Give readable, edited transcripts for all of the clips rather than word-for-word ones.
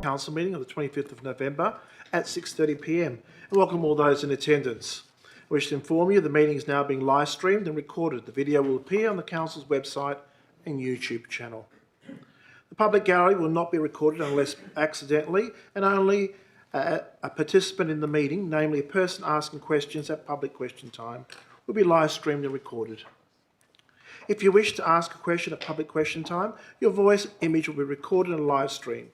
Council meeting on the 25th of November at 6:30 p.m. and welcome all those in attendance. I wish to inform you the meeting is now being live streamed and recorded. The video will appear on the Council's website and YouTube channel. The public gallery will not be recorded unless accidentally, and only a participant in the meeting, namely a person asking questions at public question time, will be live streamed and recorded. If you wish to ask a question at public question time, your voice and image will be recorded and live streamed.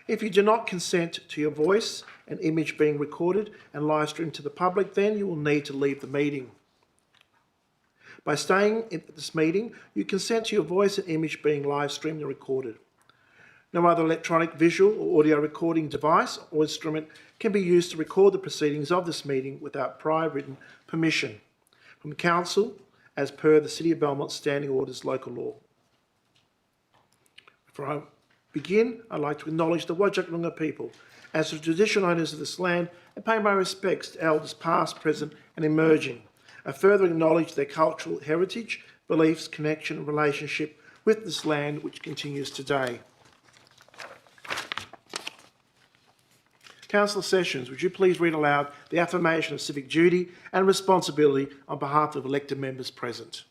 If you do not consent to your voice and image being recorded and live streamed to the public, then you will need to leave the meeting. By staying at this meeting, you consent to your voice and image being live streamed and recorded. No other electronic, visual or audio recording device or instrument can be used to record the proceedings of this meeting without prior written permission from Council as per the City of Belmont Standing Orders Local Law. Before I begin, I'd like to acknowledge the Whadjuk Noongar people as the traditional owners of this land and pay my respects to elders past, present and emerging. I further acknowledge their cultural heritage, beliefs, connection and relationship with this land which continues today. Councillor Sessions, would you please read aloud the affirmation of civic duty and responsibility on behalf of elected members present?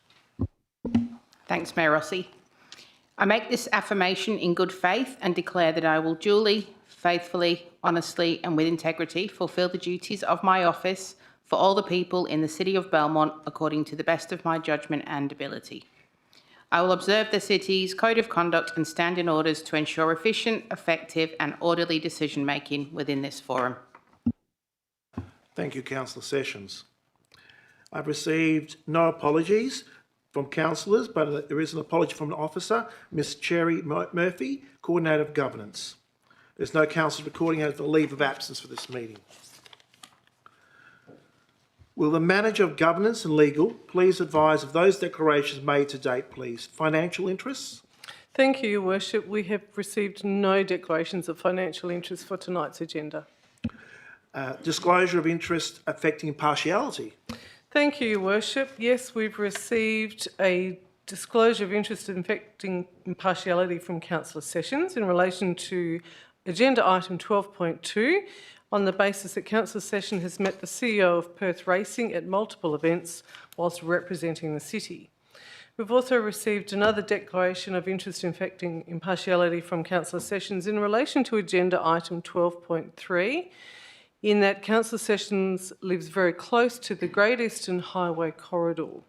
Thanks, Mayor Rossi. I make this affirmation in good faith and declare that I will duly, faithfully, honestly and with integrity fulfil the duties of my office for all the people in the City of Belmont according to the best of my judgment and ability. I will observe the City's Code of Conduct and standing orders to ensure efficient, effective and orderly decision making within this forum. Thank you, Councillor Sessions. I've received no apologies from councillors, but there is an apology from an officer, Ms Cherry Murphy, Coordinator of Governance. There's no councillor recording as a leave of absence for this meeting. Will the Manager of Governance and Legal please advise of those declarations made to date, please? Financial interests? Thank you, Your Worship. We have received no declarations of financial interest for tonight's agenda. Disclosure of interest affecting impartiality? Thank you, Your Worship. Yes, we've received a disclosure of interest affecting impartiality from Councillor Sessions in relation to agenda item 12.2 on the basis that Councillor Sessions has met the CEO of Perth Racing at multiple events whilst representing the City. We've also received another declaration of interest affecting impartiality from Councillor Sessions in relation to agenda item 12.3, in that Councillor Sessions lives very close to the Great Eastern Highway corridor.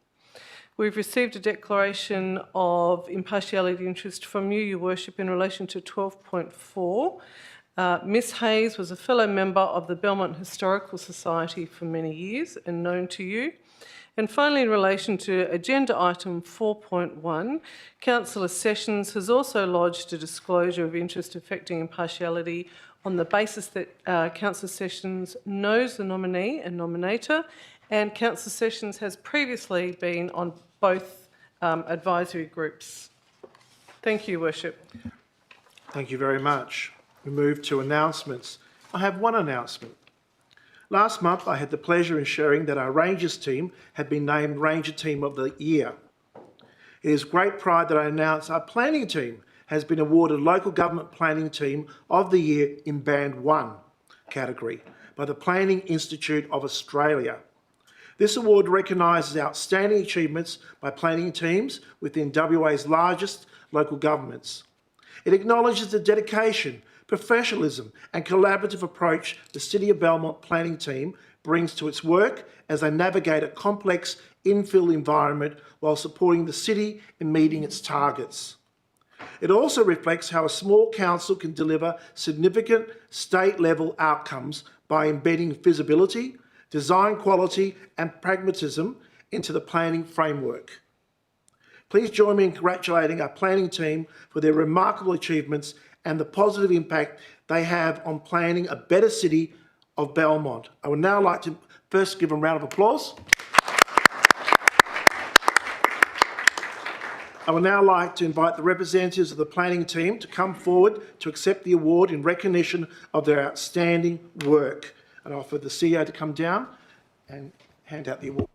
We've received a declaration of impartiality interest from you, Your Worship, in relation to 12.4. Miss Hayes was a fellow member of the Belmont Historical Society for many years and known to you. And finally, in relation to agenda item 4.1, Councillor Sessions has also lodged a disclosure of interest affecting impartiality on the basis that Councillor Sessions knows the nominee and nominator, and Councillor Sessions has previously been on both advisory groups. Thank you, Worship. Thank you very much. We move to announcements. I have one announcement. Last month, I had the pleasure in sharing that our Rangers team had been named Ranger Team of the Year. It is great pride that I announce our planning team has been awarded Local Government Planning Team of the Year in Band 1 category by the Planning Institute of Australia. This award recognises outstanding achievements by planning teams within WA's largest local governments. It acknowledges the dedication, professionalism and collaborative approach the City of Belmont planning team brings to its work as they navigate a complex infill environment while supporting the city in meeting its targets. It also reflects how a small council can deliver significant state-level outcomes by embedding feasibility, design quality and pragmatism into the planning framework. Please join me in congratulating our planning team for their remarkable achievements and the positive impact they have on planning a better city of Belmont. I would now like to first give them a round of applause. I would now like to invite the representatives of the planning team to come forward to accept the award in recognition of their outstanding work. And I offer the CEO to come down and hand out the award.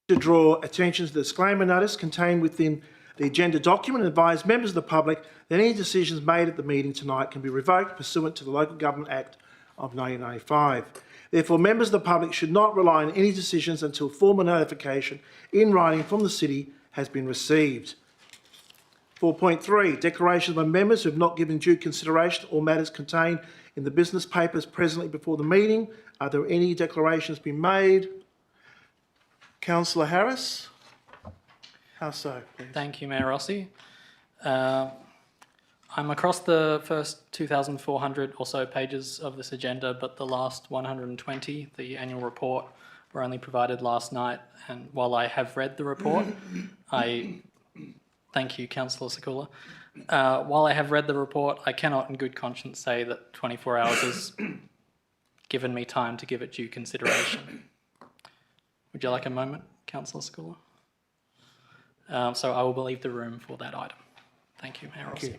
To draw attention to the disclaimer notice contained within the agenda document and advise members of the public that any decisions made at the meeting tonight can be revoked pursuant to the Local Government Act of 1995. Therefore, members of the public should not rely on any decisions until formal notification in writing from the City has been received. 4.3, declarations by members who have not given due consideration to all matters contained in the business papers presently before the meeting. Are there any declarations being made? Councillor Harris? How so, please? Thank you, Mayor Rossi. I'm across the first 2,400 or so pages of this agenda, but the last 120, the annual report, were only provided last night. And while I have read the report, thank you, Councillor Sekula. While I have read the report, I cannot in good conscience say that 24 hours has given me time to give it due consideration. Would you like a moment, Councillor Sekula? So I will leave the room for that item. Thank you, Mayor Rossi.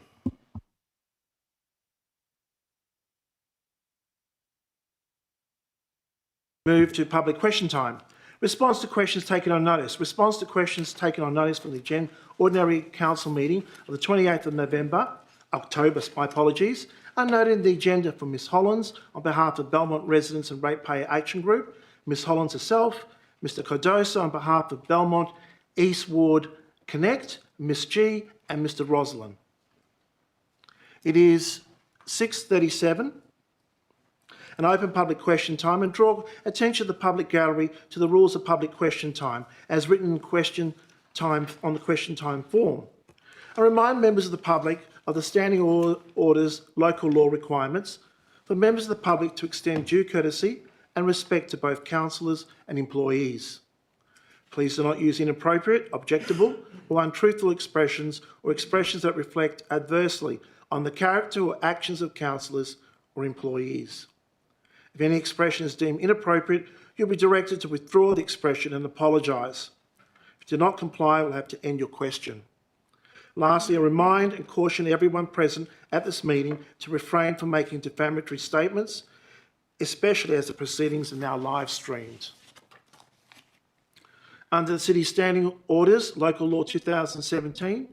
Move to public question time. Response to questions taken on notice. Response to questions taken on notice from the Ordinary Council meeting of the 28th of October, my apologies, are noted in the agenda from Ms Hollins on behalf of Belmont Residents and Ratepayer Action Group, Ms Hollins herself, Mr Cardoso on behalf of Belmont East Ward Connect, Ms G and Mr Roslin. It is 6:37, an open public question time, and draw attention of the public gallery to the rules of public question time as written in question time on the question time form. I remind members of the public of the standing orders local law requirements for members of the public to extend due courtesy and respect to both councillors and employees. Please do not use inappropriate, objectionable or untruthful expressions or expressions that reflect adversely on the character or actions of councillors or employees. If any expression is deemed inappropriate, you'll be directed to withdraw the expression and apologise. If you do not comply, we'll have to end your question. Lastly, I remind and caution everyone present at this meeting to refrain from making defamatory statements, especially as the proceedings are now live streamed. Under the City's Standing Orders, Local Law 2017,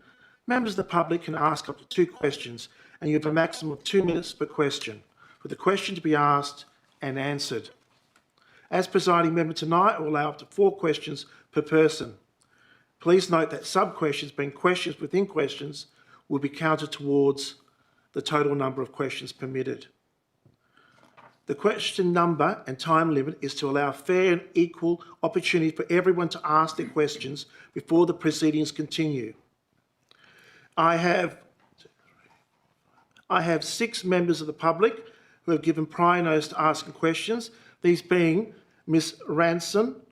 members of the public can ask up to 2 questions and you have a maximum of 2 minutes per question, for the question to be asked and answered. As presiding member tonight, I will allow up to 4 questions per person. Please note that sub-questions, being questions within questions, will be counted towards the total number of questions permitted. The question number and time limit is to allow fair and equal opportunity for everyone to ask their questions before the proceedings continue. I have 6 members of the public who have given prior notice to asking questions, these being Ms Ransom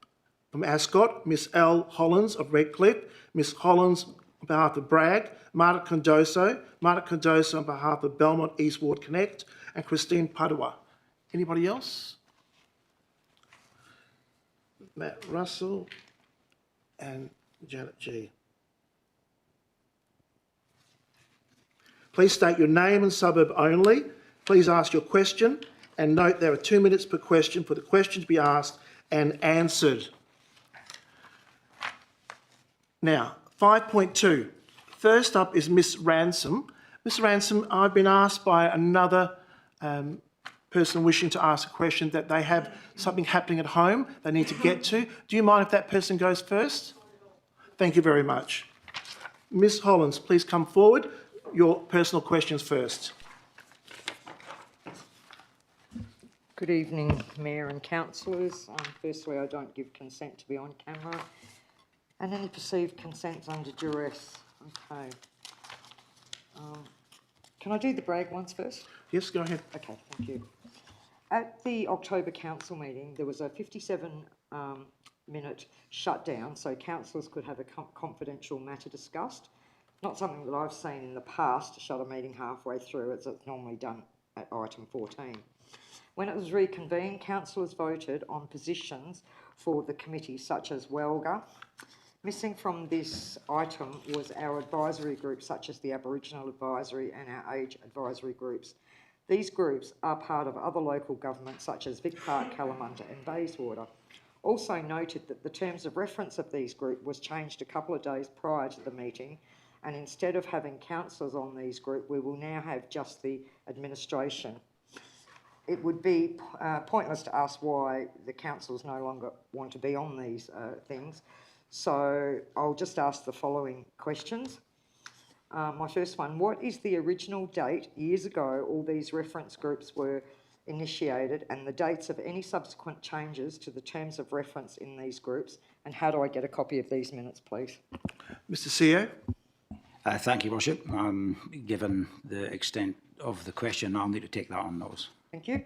from Ascot, Ms L Hollins of Redcliffe, Ms Hollins on behalf of Bragg, Marta Condoso on behalf of Belmont East Ward Connect, and Christine Padua. Anybody else? Matt Russell and Janet G. Please state your name and suburb only. Please ask your question and note there are 2 minutes per question for the question to be asked and answered. Now, 5.2. First up is Miss Ransom. Miss Ransom, I've been asked by another person wishing to ask a question that they have something happening at home they need to get to. Do you mind if that person goes first? Thank you very much. Ms Hollins, please come forward. Your personal questions first. Good evening, Mayor and councillors. Firstly, I don't give consent to be on camera, and any perceived consent's under duress. Okay. Can I do the Bragg ones first? Yes, go ahead. Okay, thank you. At the October council meeting, there was a 57-minute shutdown so councillors could have a confidential matter discussed. Not something that I've seen in the past to shut a meeting halfway through, as it's normally done at item 14. When it was reconvened, councillors voted on positions for the committee, such as Welga. Missing from this item was our advisory groups, such as the Aboriginal Advisory and our Age Advisory groups. These groups are part of other local governments, such as Vic Park, Kalamunda and Bayswater. Also noted that the terms of reference of these groups was changed a couple of days prior to the meeting, and instead of having councillors on these groups, we will now have just the administration. It would be pointless to ask why the councillors no longer want to be on these things. So I'll just ask the following questions. My first one, what is the original date years ago all these reference groups were initiated and the dates of any subsequent changes to the terms of reference in these groups? And how do I get a copy of these minutes, please? Mr CEO. Thank you, Worship. Given the extent of the question, I'll need to take that on notice. Thank you.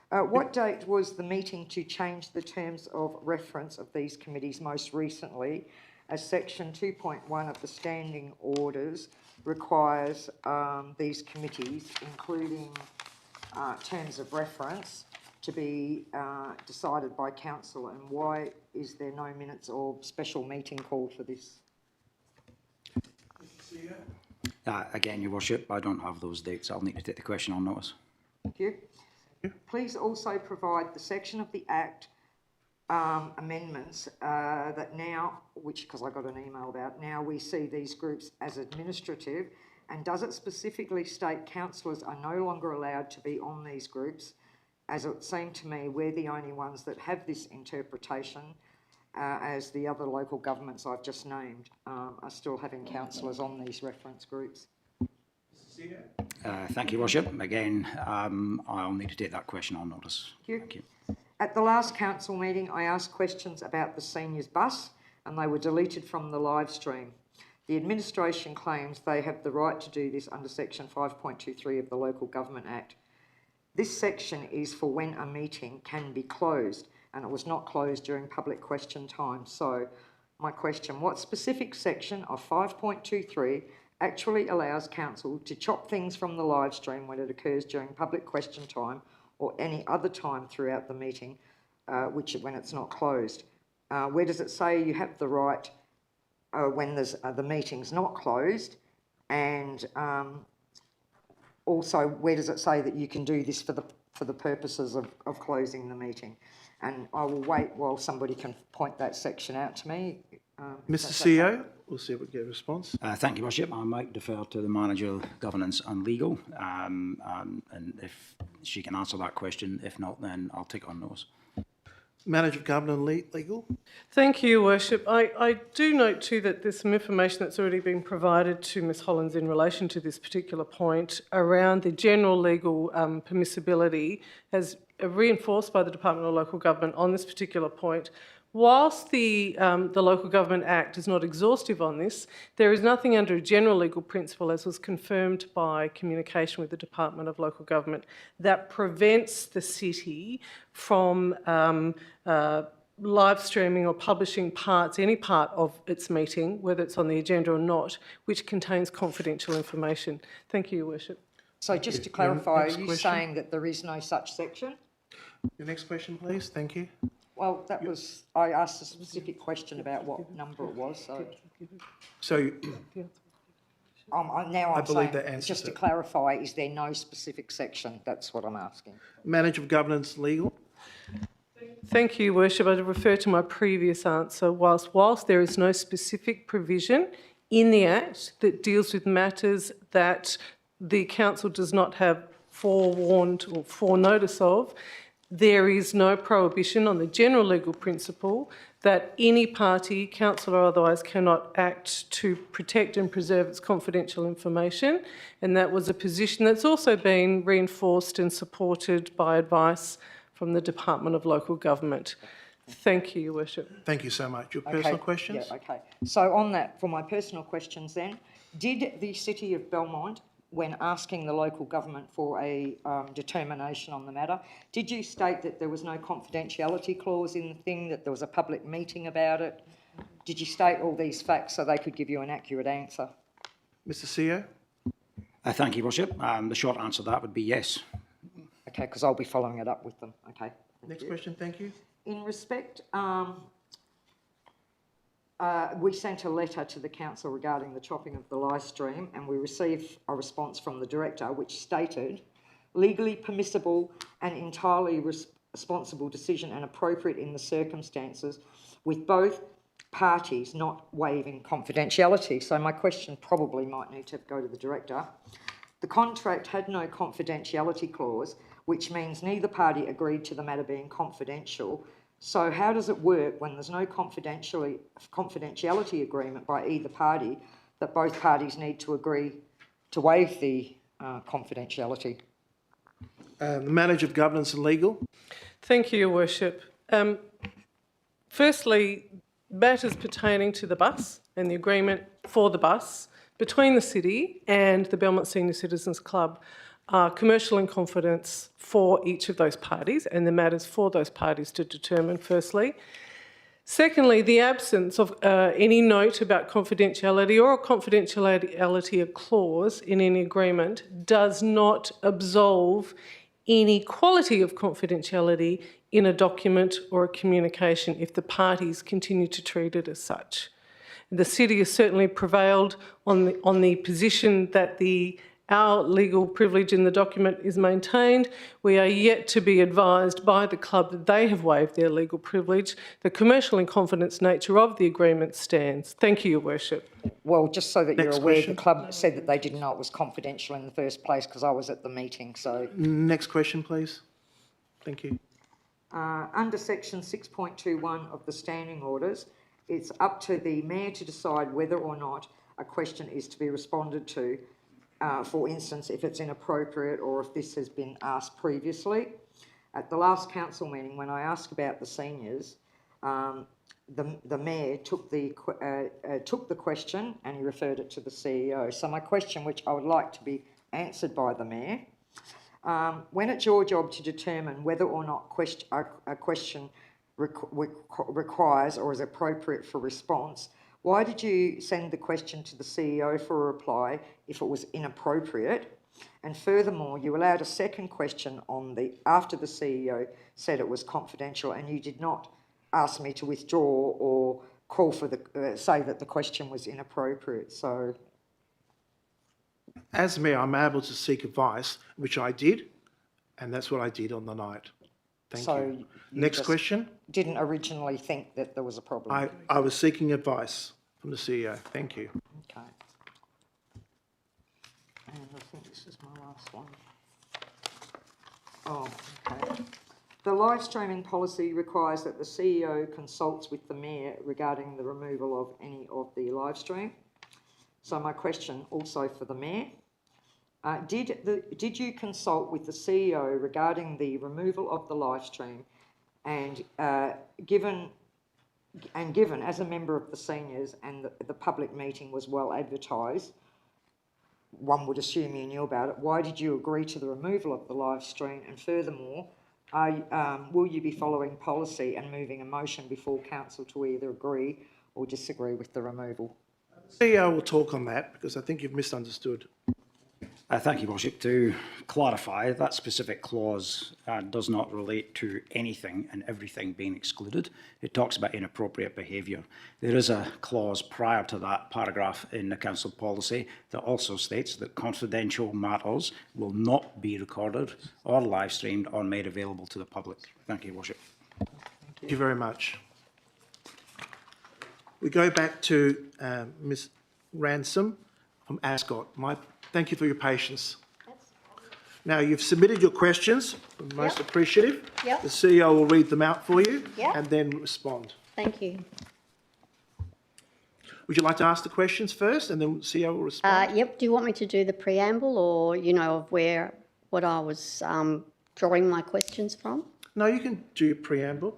What date was the meeting to change the terms of reference of these committees most recently, as section 2.1 of the standing orders requires these committees, including terms of reference, to be decided by council, and why is there no minutes or special meeting called for this? Again, Your Worship, I don't have those dates. I'll need to take the question on notice. Thank you. Please also provide the section of the Act amendments that now, which, because I got an email about, now we see these groups as administrative, and does it specifically state councillors are no longer allowed to be on these groups, as it seemed to me we're the only ones that have this interpretation, as the other local governments I've just named are still having councillors on these reference groups. Thank you, Worship. Again, I'll need to take that question on notice. Thank you. At the last council meeting, I asked questions about the seniors bus and they were deleted from the live stream. The administration claims they have the right to do this under section 5.23 of the Local Government Act. This section is for when a meeting can be closed, and it was not closed during public question time. So my question, what specific section of 5.23 actually allows council to chop things from the live stream when it occurs during public question time or any other time throughout the meeting, when it's not closed? Where does it say you have the right when the meeting's not closed? And also, where does it say that you can do this for the purposes of closing the meeting? And I will wait while somebody can point that section out to me. Mr. CEO, we'll see if we get a response. Thank you, Worship. I might defer to the Manager of Governance and Legal, and if she can answer that question. If not, then I'll take on those. Manager of Governance and Legal. Thank you, Worship. I do note too that there's some information that's already been provided to Ms Hollins in relation to this particular point around the general legal permissibility as reinforced by the Department of Local Government on this particular point. Whilst the Local Government Act is not exhaustive on this, there is nothing under a general legal principle, as was confirmed by communication with the Department of Local Government, that prevents the city from live streaming or publishing any part of its meeting, whether it's on the agenda or not, which contains confidential information. Thank you, Your Worship. So just to clarify, are Next you question. saying that there is no such section? Your next question, please. Thank you. Well, I asked a specific question about what number it was, so So now I'm believe saying, that answers just to it. clarify, is there no specific section? That's what I'm asking. Manager of Governance and Legal. Thank you, Worship. I refer to my previous answer. Whilst there is no specific provision in the Act that deals with matters that the Council does not have forewarned or forenotice of, there is no prohibition on the general legal principle that any party, council or otherwise, cannot act to protect and preserve its confidential information. And that was a position that's also been reinforced and supported by advice from the Department of Local Government. Thank you, Your Worship. Thank you so much. Your personal questions? Yeah, okay. So on that, for my personal questions then, did the City of Belmont, when asking the local government for a determination on the matter, did you state that there was no confidentiality clause in the thing, that there was a public meeting about it? Did you state all these facts so they could give you an accurate answer? Mr. CEO. Thank you, Worship. The short answer to that would be yes. Okay, because I'll be following it up with them. Okay. Next question, thank you. In respect, we sent a letter to the council regarding the chopping of the live stream, and we received a response from the director which stated, legally permissible and entirely responsible decision and appropriate in the circumstances, with both parties not waiving confidentiality. So my question probably might need to go to the director. The contract had no confidentiality clause, which means neither party agreed to the matter being confidential. So how does it work when there's no confidentiality agreement by either party, that both parties need to agree to waive the confidentiality? The Manager of Governance and Legal. Thank you, Your Worship. Firstly, matters pertaining to the bus and the agreement for the bus between the city and the Belmont Senior Citizens Club are commercial in confidence for each of those parties, and the matters for those parties to determine, firstly. Secondly, the absence of any note about confidentiality or a confidentiality clause in any agreement does not absolve any quality of confidentiality in a document or a communication if the parties continue to treat it as such. The city has certainly prevailed on the position that our legal privilege in the document is maintained. We are yet to be advised by the club that they have waived their legal privilege. The commercial in confidence nature of the agreement stands. Thank you, Your Worship. Well, just so that you're Next aware, question. the club said that they didn't know it was confidential in the first place because I was at the meeting, so... Next question, please. Thank you. Under section 6.21 of the standing orders, it's up to the mayor to decide whether or not a question is to be responded to, for instance, if it's inappropriate or if this has been asked previously. At the last council meeting, when I asked about the seniors, the mayor took the question and he referred it to the CEO. So my question, which I would like to be answered by the mayor, when it's your job to determine whether or not a question requires or is appropriate for response, why did you send the question to the CEO for a reply if it was inappropriate? And furthermore, you allowed a second question after the CEO said it was confidential, and you did not ask me to withdraw or call for say that the question was inappropriate. So, As mayor, I'm able to seek advice, which I did, and that's what I did on the night. Thank you. Next just question. Didn't originally think that there was a problem. I was seeking advice from the CEO. Thank you. Okay. And I think this is my last one. Oh, okay. The live streaming policy requires that the CEO consults with the mayor regarding the removal of any of the live stream. So my question also for the mayor, did you consult with the CEO regarding the removal of the live stream, and given as a member of the seniors and the public meeting was well advertised, one would assume you knew about it, why did you agree to the removal of the live stream? And furthermore, will you be following policy and moving a motion before council to either agree or disagree with the removal? CEO will talk on that because I think you've misunderstood. Thank you, Worship. To clarify, that specific clause does not relate to anything and everything being excluded. It talks about inappropriate behaviour. There is a clause prior to that paragraph in the council policy that also states that confidential matters will not be recorded or live streamed or made available to the public. Thank you, Worship. Thank you very much. We go back to Ms. Ransom from Ascot. Thank you for your patience. Now, you've submitted your questions. I'm most appreciative. Yep. The CEO will read them out for you Yep. and then respond. Thank you. Would you like to ask the questions first and then the CEO will respond? Yep. Do you want me to do the preamble, or of what I was drawing my questions from? No, you can do your preamble.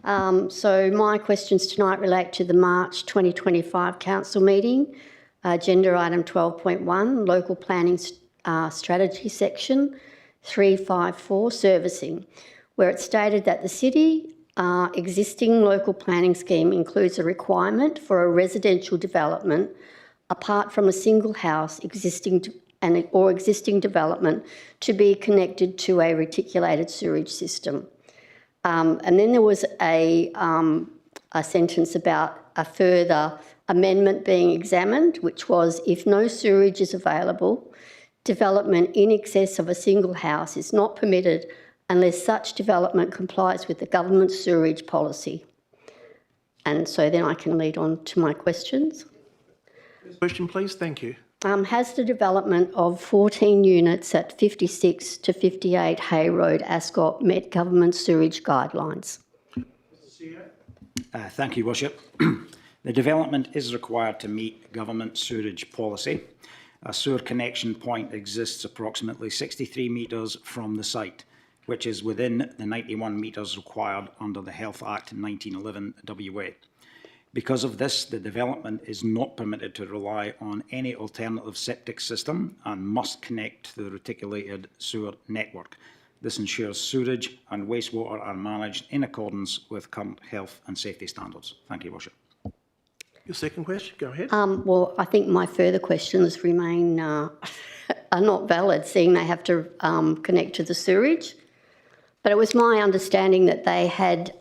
So my questions tonight relate to the March 2025 council meeting, agenda item 12.1, local planning strategy section 354, servicing, where it stated that the city existing local planning scheme includes a requirement for a residential development apart from a single house existing development to be connected to a reticulated sewerage system. And then there was a sentence about a further amendment being examined, which was, if no sewerage is available, development in excess of a single house is not permitted unless such development complies with the government's sewerage policy. And so then I can lead on to my questions. Question, please. Thank you. Has the development of 14 units at 56 to 58 Hay Road, Ascot, met government sewerage guidelines? Thank you, Worship. The development is required to meet government sewerage policy. A sewer connection point exists approximately 63 metres from the site, which is within the 91 metres required under the Health Act 1911 WA. Because of this, the development is not permitted to rely on any alternative septic system and must connect to the reticulated sewer network. This ensures sewerage and wastewater are managed in accordance with current health and safety standards. Thank you, Worship. Your second question, go ahead. Well, I think my further questions remain are not valid, seeing they have to connect to the sewerage. But it was my understanding that they had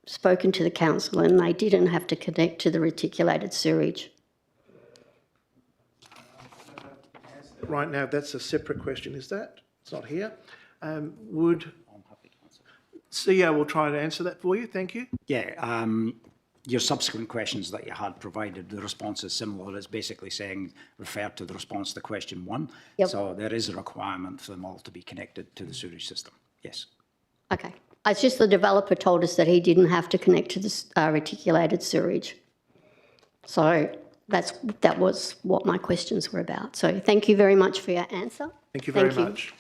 spoken to the council and they didn't have to connect to the reticulated sewerage. Right now, that's a separate question, is that? It's not here. CEO will try to answer that for you. Thank you. Yeah, your subsequent questions that you had provided, the response is similar. It's basically saying, refer to the response to question 1. Yep. So there is a requirement for them all to be connected to the sewerage system. Yes. Okay. It's just the developer told us that he didn't have to connect to the reticulated sewerage. So that was what my questions were about. So thank you very much for your answer. Thank you very much.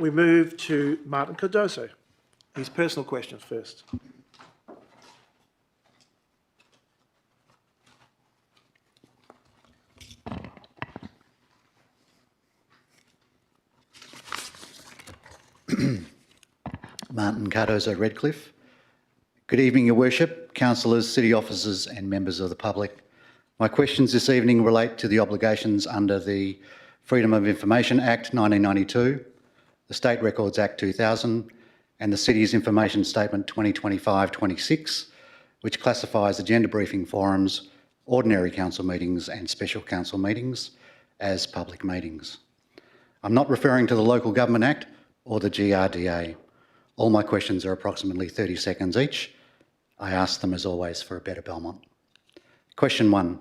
We move to Martin Cardoso. His personal questions first. Martin Cardozo, Redcliffe. Good evening, Your Worship, councillors, city officers and members of the public. My questions this evening relate to the obligations under the Freedom of Information Act 1992, the State Records Act 2000 and the City's Information Statement 2025-26, which classifies agenda briefing forums, ordinary council meetings and special council meetings as public meetings. I'm not referring to the Local Government Act or the GRDA. All my questions are approximately 30 seconds each. I ask them, as always, for a better Belmont. Question 1.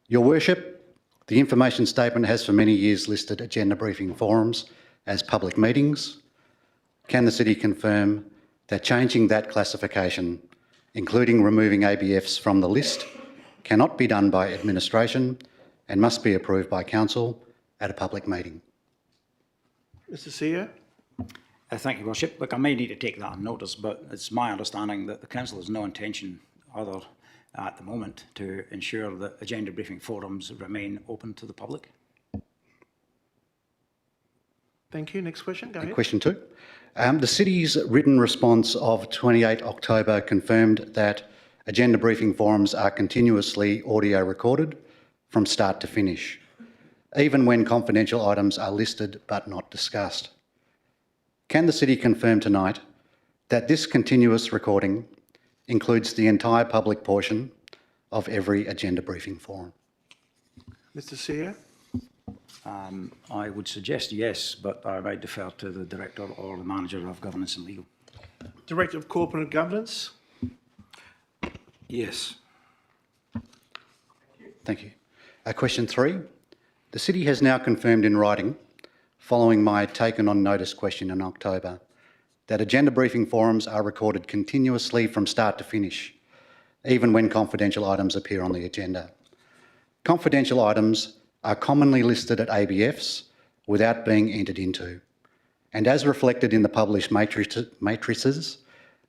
Your Worship, the information statement has for many years listed agenda briefing forums as public meetings. Can the City confirm that changing that classification, including removing ABFs from the list, cannot be done by administration and must be approved by Council at a public meeting? Mr. Seer? Thank you, Worship. Look, I may need to take that on notice, but it's my understanding that the Council has no intention other at the moment to ensure that agenda briefing forums remain open to the public. Thank you. Next question. Go ahead. Question 2. The City's written response of 28 October confirmed that agenda briefing forums are continuously audio recorded from start to finish, even when confidential items are listed but not discussed. Can the City confirm tonight that this continuous recording includes the entire public portion of every agenda briefing forum? Mr. Seer? I would suggest yes, but I might defer to the Director or the Manager of Governance and Legal. Director of Corporate Governance? Yes. Thank you. Question 3. The City has now confirmed in writing, following my taken on notice question in October, that agenda briefing forums are recorded continuously from start to finish, even when confidential items appear on the agenda. Confidential items are commonly listed at ABFs without being entered into, and as reflected in the published matrices,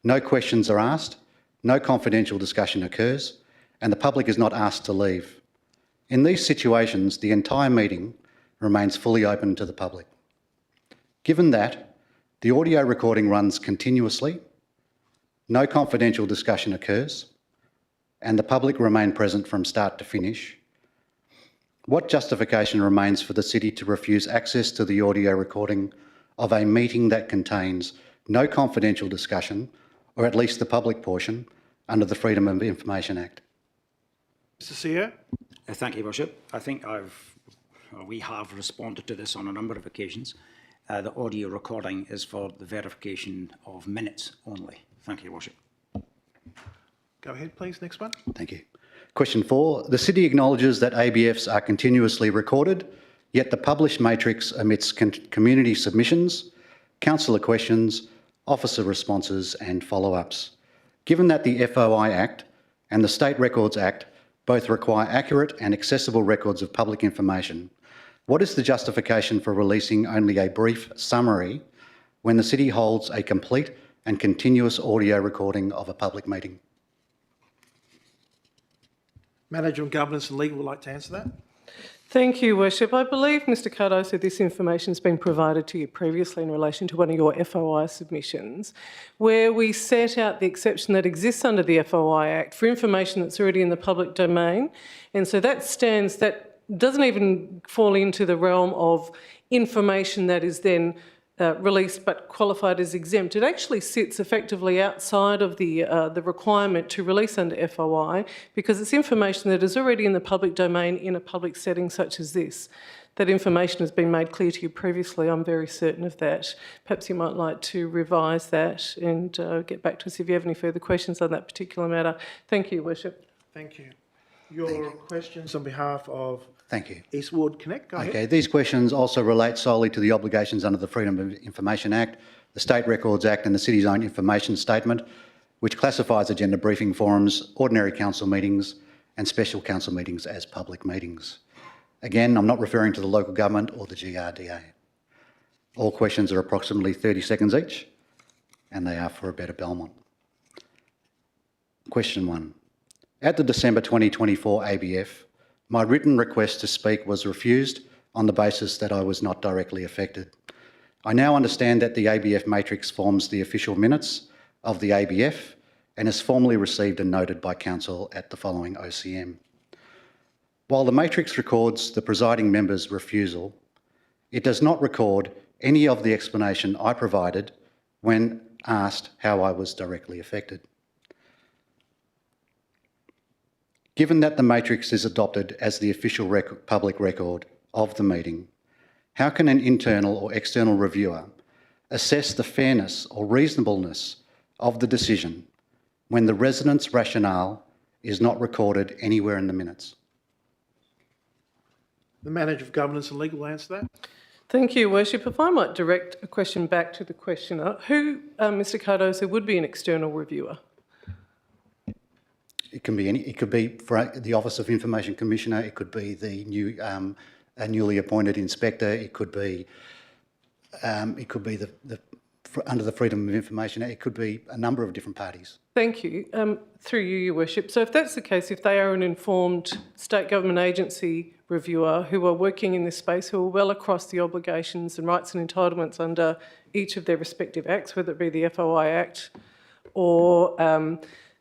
no questions are asked, no confidential discussion occurs, and the public is not asked to leave. In these situations, the entire meeting remains fully open to the public. Given that, the audio recording runs continuously, no confidential discussion occurs, and the public remain present from start to finish, what justification remains for the City to refuse access to the audio recording of a meeting that contains no confidential discussion, or at least the public portion, under the Freedom of Information Act? Mr. Seer? Thank you, Worship. I think we have responded to this on a number of occasions. The audio recording is for the verification of minutes only. Thank you, Worship. Go ahead, please. Next one. Thank you. Question 4. The City acknowledges that ABFs are continuously recorded, yet the published matrix omits community submissions, councillor questions, officer responses and follow-ups. Given that the FOI Act and the State Records Act both require accurate and accessible records of public information, what is the justification for releasing only a brief summary when the City holds a complete and continuous audio recording of a public meeting? Manager of Governance and Legal would like to answer that. Thank you, Worship. I believe, Mr Cardoso, this information has been provided to you previously in relation to one of your FOI submissions, where we set out the exception that exists under the FOI Act for information that's already in the public domain. And so that doesn't even fall into the realm of information that is then released but qualified as exempt. It actually sits effectively outside of the requirement to release under FOI, because it's information that is already in the public domain in a public setting such as this. That information has been made clear to you previously, I'm very certain of that. Perhaps you might like to revise that and get back to us if you have any further questions on that particular matter. Thank you, Worship. Thank you. Your questions on behalf of Thank you. Eastwood Connect. Go ahead. Okay, these questions also relate solely to the obligations under the Freedom of Information Act, the State Records Act and the City's own information statement, which classifies agenda briefing forums, ordinary council meetings and special council meetings as public meetings. Again, I'm not referring to the local government or the GRDA. All questions are approximately 30 seconds each, and they are for a better Belmont. Question 1. At the December 2024 ABF, my written request to speak was refused on the basis that I was not directly affected. I now understand that the ABF matrix forms the official minutes of the ABF and is formally received and noted by Council at the following OCM. While the matrix records the presiding member's refusal, it does not record any of the explanation I provided when asked how I was directly affected. Given that the matrix is adopted as the official public record of the meeting, how can an internal or external reviewer assess the fairness or reasonableness of the decision when the resident's rationale is not recorded anywhere in the minutes? The Manager of Governance and Legal will answer that. Thank you, Worship. If I might direct a question back to the questioner, who, Mr Cardoso, would be an external reviewer? It can be any. It could be for the Office of Information Commissioner. It could be the newly appointed inspector. It could be under the Freedom of Information Act. It could be a number of different parties. Thank you. Through you, Your Worship. So if that's the case, if they are an informed state government agency reviewer who are working in this space, who are well across the obligations and rights and entitlements under each of their respective acts, whether it be the FOI Act or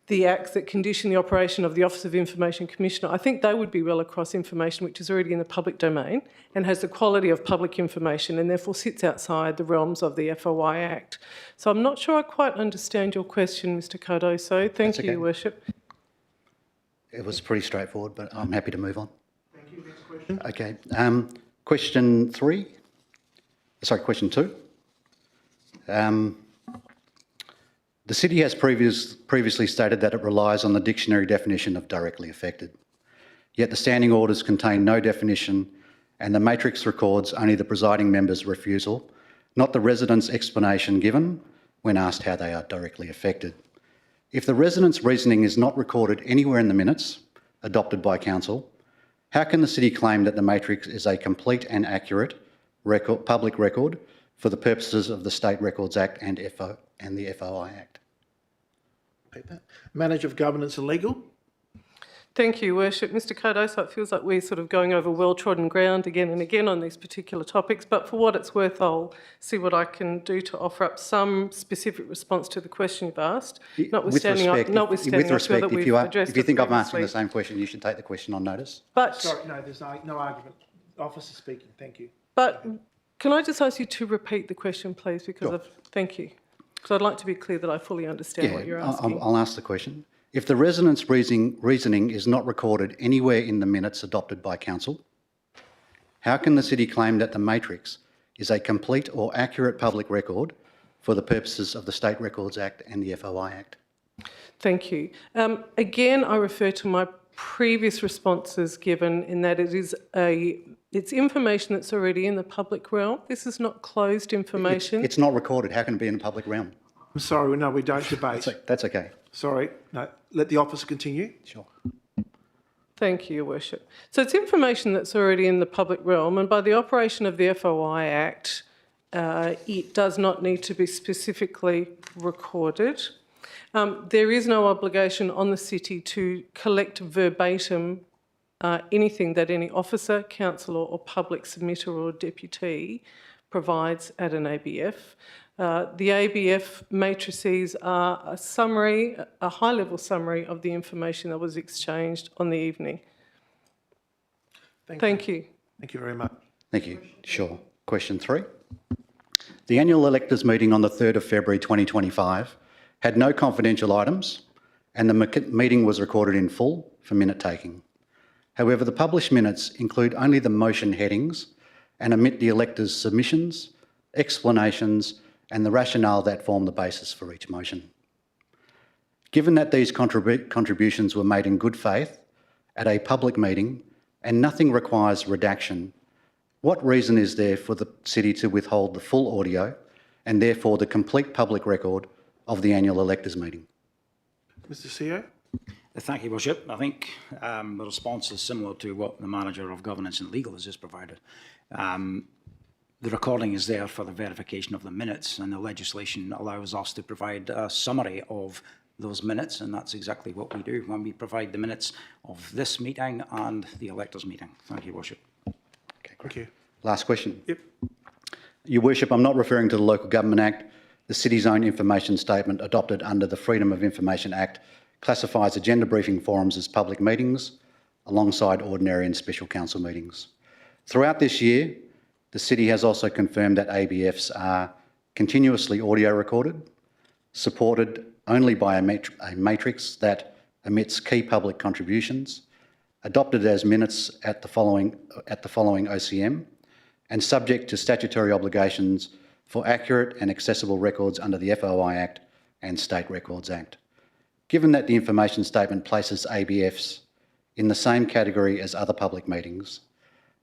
the acts that condition the operation of the Office of Information Commissioner, I think they would be well across information which is already in the public domain and has the quality of public information and therefore sits outside the realms of the FOI Act. So I'm not sure I quite understand your question, Mr Cardoso. Thank you, Your Worship. It was pretty straightforward, but I'm happy to move on. Thank you. Next question. Okay. Question 2. The City has previously stated that it relies on the dictionary definition of directly affected. Yet the standing orders contain no definition and the matrix records only the presiding member's refusal, not the resident's explanation given when asked how they are directly affected. If the resident's reasoning is not recorded anywhere in the minutes adopted by Council, how can the City claim that the matrix is a complete and accurate public record for the purposes of the State Records Act and the FOI Act? Take that. Manager of Governance and Legal. Thank you, Worship. Mr Cardoso, it feels like we're sort of going over well-trodden ground again and again on these particular topics, but for what it's worth, I'll see what I can do to offer up some specific response to the question you've asked. Notwithstanding, I feel that we've addressed if you think it I'm answering the previously. same question, you should take the question on notice. But, Sorry, no, there's no argument. Officer speaking. Thank you. but can I just ask you to repeat the question, please? Because thank you. Because I'd like to be clear that I fully understand what you're asking. I'll ask the question. If the resident's reasoning is not recorded anywhere in the minutes adopted by Council, how can the City claim that the matrix is a complete or accurate public record for the purposes of the State Records Act and the FOI Act? Thank you. Again, I refer to my previous responses given in that it's information that's already in the public realm. This is not closed information. It's not recorded. How can it be in the public realm? I'm sorry. No, we don't debate. That's okay. Sorry. No, let the officer continue. Sure. Thank you, Your Worship. So it's information that's already in the public realm, and by the operation of the FOI Act, it does not need to be specifically recorded. There is no obligation on the City to collect verbatim anything that any officer, councillor or public submitter or deputy provides at an ABF. The ABF matrices are a summary, a high-level summary of the information that was exchanged on the evening. Thank you. Thank you very much. Thank you. Sure. Question 3. The annual electors meeting on the 3rd of February 2025 had no confidential items and the meeting was recorded in full for minute taking. However, the published minutes include only the motion headings and omit the electors' submissions, explanations and the rationale that form the basis for each motion. Given that these contributions were made in good faith at a public meeting and nothing requires redaction, what reason is there for the City to withhold the full audio and therefore the complete public record of the annual electors meeting? Mr. CEO. Thank you, Worship. I think the response is similar to what the Manager of Governance and Legal has just provided. the recording is there for the verification of the minutes, and the legislation allows us to provide a summary of those minutes, and that's exactly what we do when we provide the minutes of this meeting and the electors' meeting. Thank you, Worship. Okay, Thank you. last question. Yep. Your Worship, I'm not referring to the Local Government Act. The City's own information statement adopted under the Freedom of Information Act classifies agenda briefing forums as public meetings alongside ordinary and special council meetings. Throughout this year, the City has also confirmed that ABFs are continuously audio recorded, supported only by a matrix that omits key public contributions, adopted as minutes at the following OCM, and subject to statutory obligations for accurate and accessible records under the FOI Act and State Records Act. Given that the information statement places ABFs in the same category as other public meetings,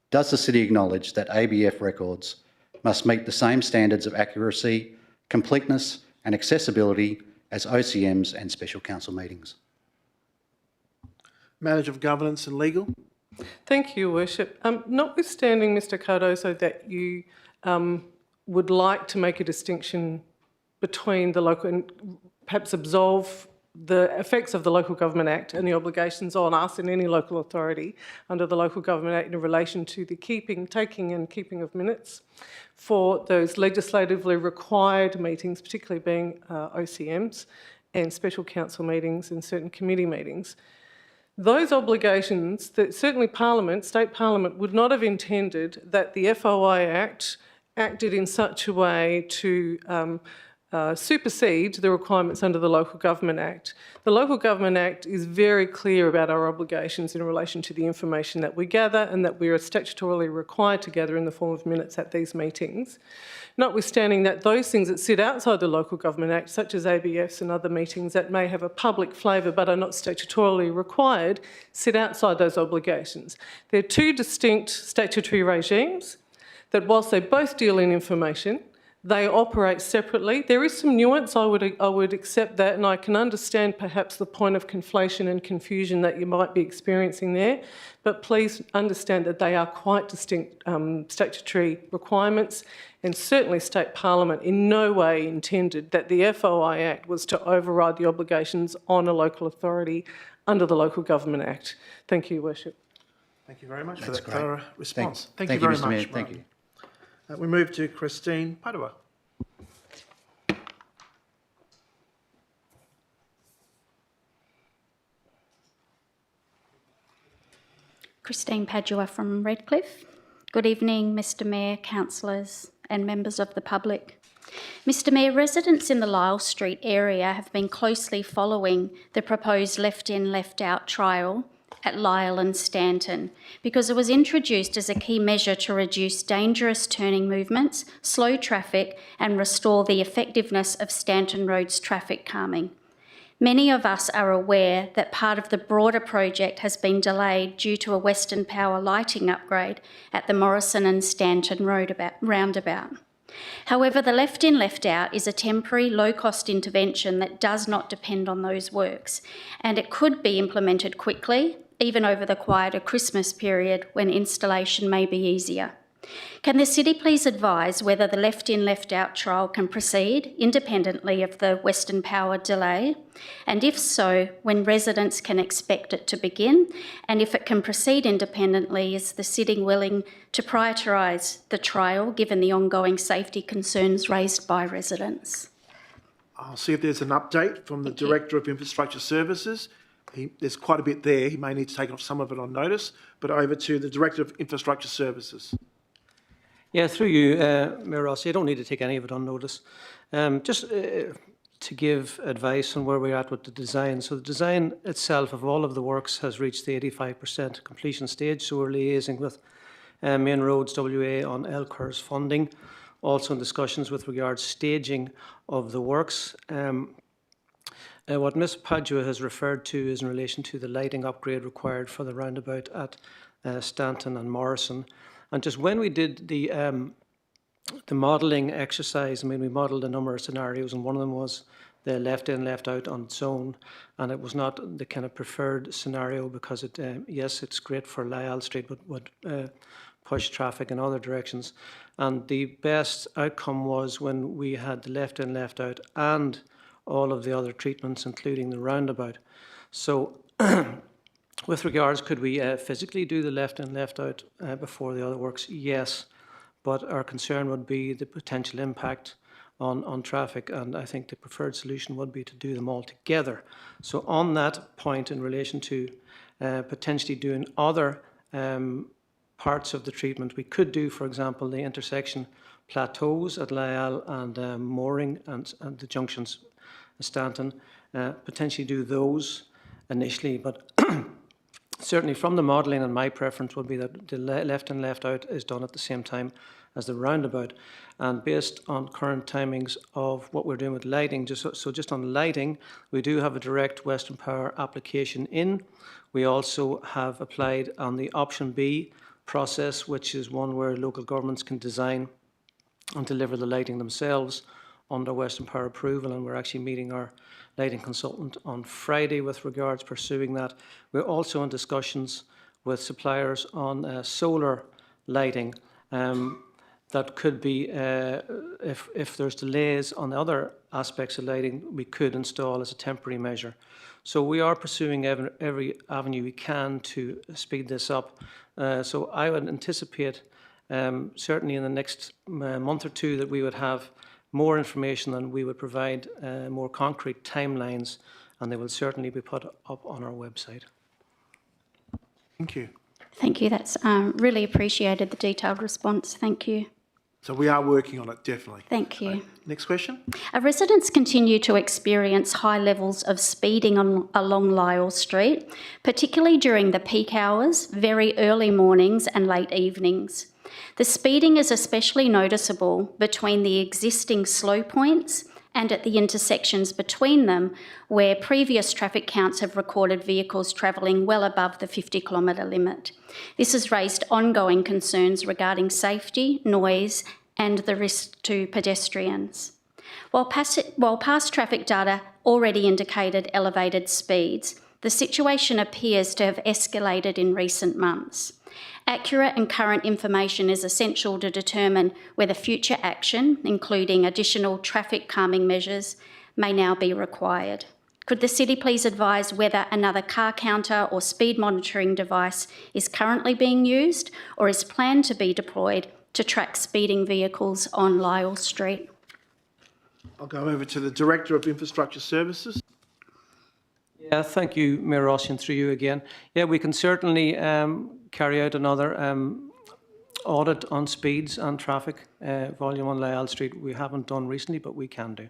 does the City acknowledge that ABF records must meet the same standards of accuracy, completeness and accessibility as OCMs and special council meetings? Manager of Governance and Legal. Thank you, Your Worship. Notwithstanding, Mr Cardoso, that you would like to make a distinction between the local and perhaps absolve the effects of the Local Government Act and the obligations on us and any local authority under the Local Government Act in relation to the taking and keeping of minutes for those legislatively required meetings, particularly being OCMs and special council meetings and certain committee meetings. Those obligations that certainly Parliament, State Parliament, would not have intended that the FOI Act acted in such a way to supersede the requirements under the Local Government Act. The Local Government Act is very clear about our obligations in relation to the information that we gather and that we are statutorily required to gather in the form of minutes at these meetings. Notwithstanding that those things that sit outside the Local Government Act, such as ABFs and other meetings that may have a public flavour but are not statutorily required, sit outside those obligations. They're two distinct statutory regimes that, whilst they both deal in information, they operate separately. There is some nuance, I would accept that, and I can understand perhaps the point of conflation and confusion that you might be experiencing there, but please understand that they are quite distinct statutory requirements, and certainly State Parliament in no way intended that the FOI Act was to override the obligations on a local authority under the Local Government Act. Thank you, Your Worship. Thank you very much for That's that great. thorough response. Thank thank you you, very Mr. much. Mayor. Thank Martin. you. We move to Christine Padua. Christine Padua from Redcliffe. Good evening, Mr Mayor, councillors and members of the public. Mr Mayor, residents in the Lyle Street area have been closely following the proposed left-in, left-out trial at Lyle and Stanton because it was introduced as a key measure to reduce dangerous turning movements, slow traffic and restore the effectiveness of Stanton Road's traffic calming. Many of us are aware that part of the broader project has been delayed due to a Western Power lighting upgrade at the Morrison and Stanton roundabout. However, the left-in, left-out is a temporary, low-cost intervention that does not depend on those works, and it could be implemented quickly, even over the quieter Christmas period when installation may be easier. Can the City please advise whether the left-in, left-out trial can proceed independently of the Western Power delay? And if so, when residents can expect it to begin? And if it can proceed independently, is the City willing to prioritise the trial given the ongoing safety concerns raised by residents? I'll see if there's an update from the Director of Infrastructure Services. There's quite a bit there. He may need to take off some of it on notice, but over to the Director of Infrastructure Services. Yeah, through you, Mayor Rossi, I don't need to take any of it on notice. Just to give advice on where we're at with the design. So the design itself of all of the works has reached the 85% completion stage, so we're liaising with Main Roads WA on LCUR's funding, also in discussions with regards staging of the works. What Ms Padua has referred to is in relation to the lighting upgrade required for the roundabout at Stanton and Morrison. And just when we did the modelling exercise, I mean, we modelled a number of scenarios, and one of them was the left in, left out on its own, and it was not the kind of preferred scenario because it, yes, it's great for Lyall Street, but would push traffic in other directions. And the best outcome was when we had the left in, left out and all of the other treatments, including the roundabout. So with regards, could we physically do the left in, left out before the other works? Yes, but our concern would be the potential impact on traffic, and I think the preferred solution would be to do them all together. So on that point, in relation to potentially doing other parts of the treatment, we could do, for example, the intersection plateaus at Lyell and Mooring and the junctions at Stanton, potentially do those initially, but certainly from the modelling, and my preference would be that the left in, left out is done at the same time as the roundabout. And based on current timings of what we're doing with lighting, just on lighting, we do have a direct Western Power application in. We also have applied on the option B process, which is one where local governments can design and deliver the lighting themselves under Western Power approval, and we're actually meeting our lighting consultant on Friday with regards pursuing that. We're also in discussions with suppliers on solar lighting. That could be, if there's delays on the other aspects of lighting, we could install as a temporary measure. So we are pursuing every avenue we can to speed this up. So I would anticipate, certainly in the next month or two, that we would have more information and we would provide more concrete timelines, and they will certainly be put up on our website. Thank you. Thank you. That's really appreciated, the detailed response. Thank you. So we are working on it, definitely. Thank you. Next question. Residents continue to experience high levels of speeding along Lyell Street, particularly during the peak hours, very early mornings and late evenings. The speeding is especially noticeable between the existing slow points and at the intersections between them, where previous traffic counts have recorded vehicles travelling well above the 50-kilometre limit. This has raised ongoing concerns regarding safety, noise, and the risk to pedestrians. While past traffic data already indicated elevated speeds, the situation appears to have escalated in recent months. Accurate and current information is essential to determine whether future action, including additional traffic calming measures, may now be required. Could the City please advise whether another car counter or speed monitoring device is currently being used or is planned to be deployed to track speeding vehicles on Lyell Street? I'll go over to the Director of Infrastructure Services. Yeah, thank you, Mayor Rossi, and through you again. Yeah, we can certainly carry out another audit on speeds and traffic volume on Lyell Street. We haven't done recently, but we can do.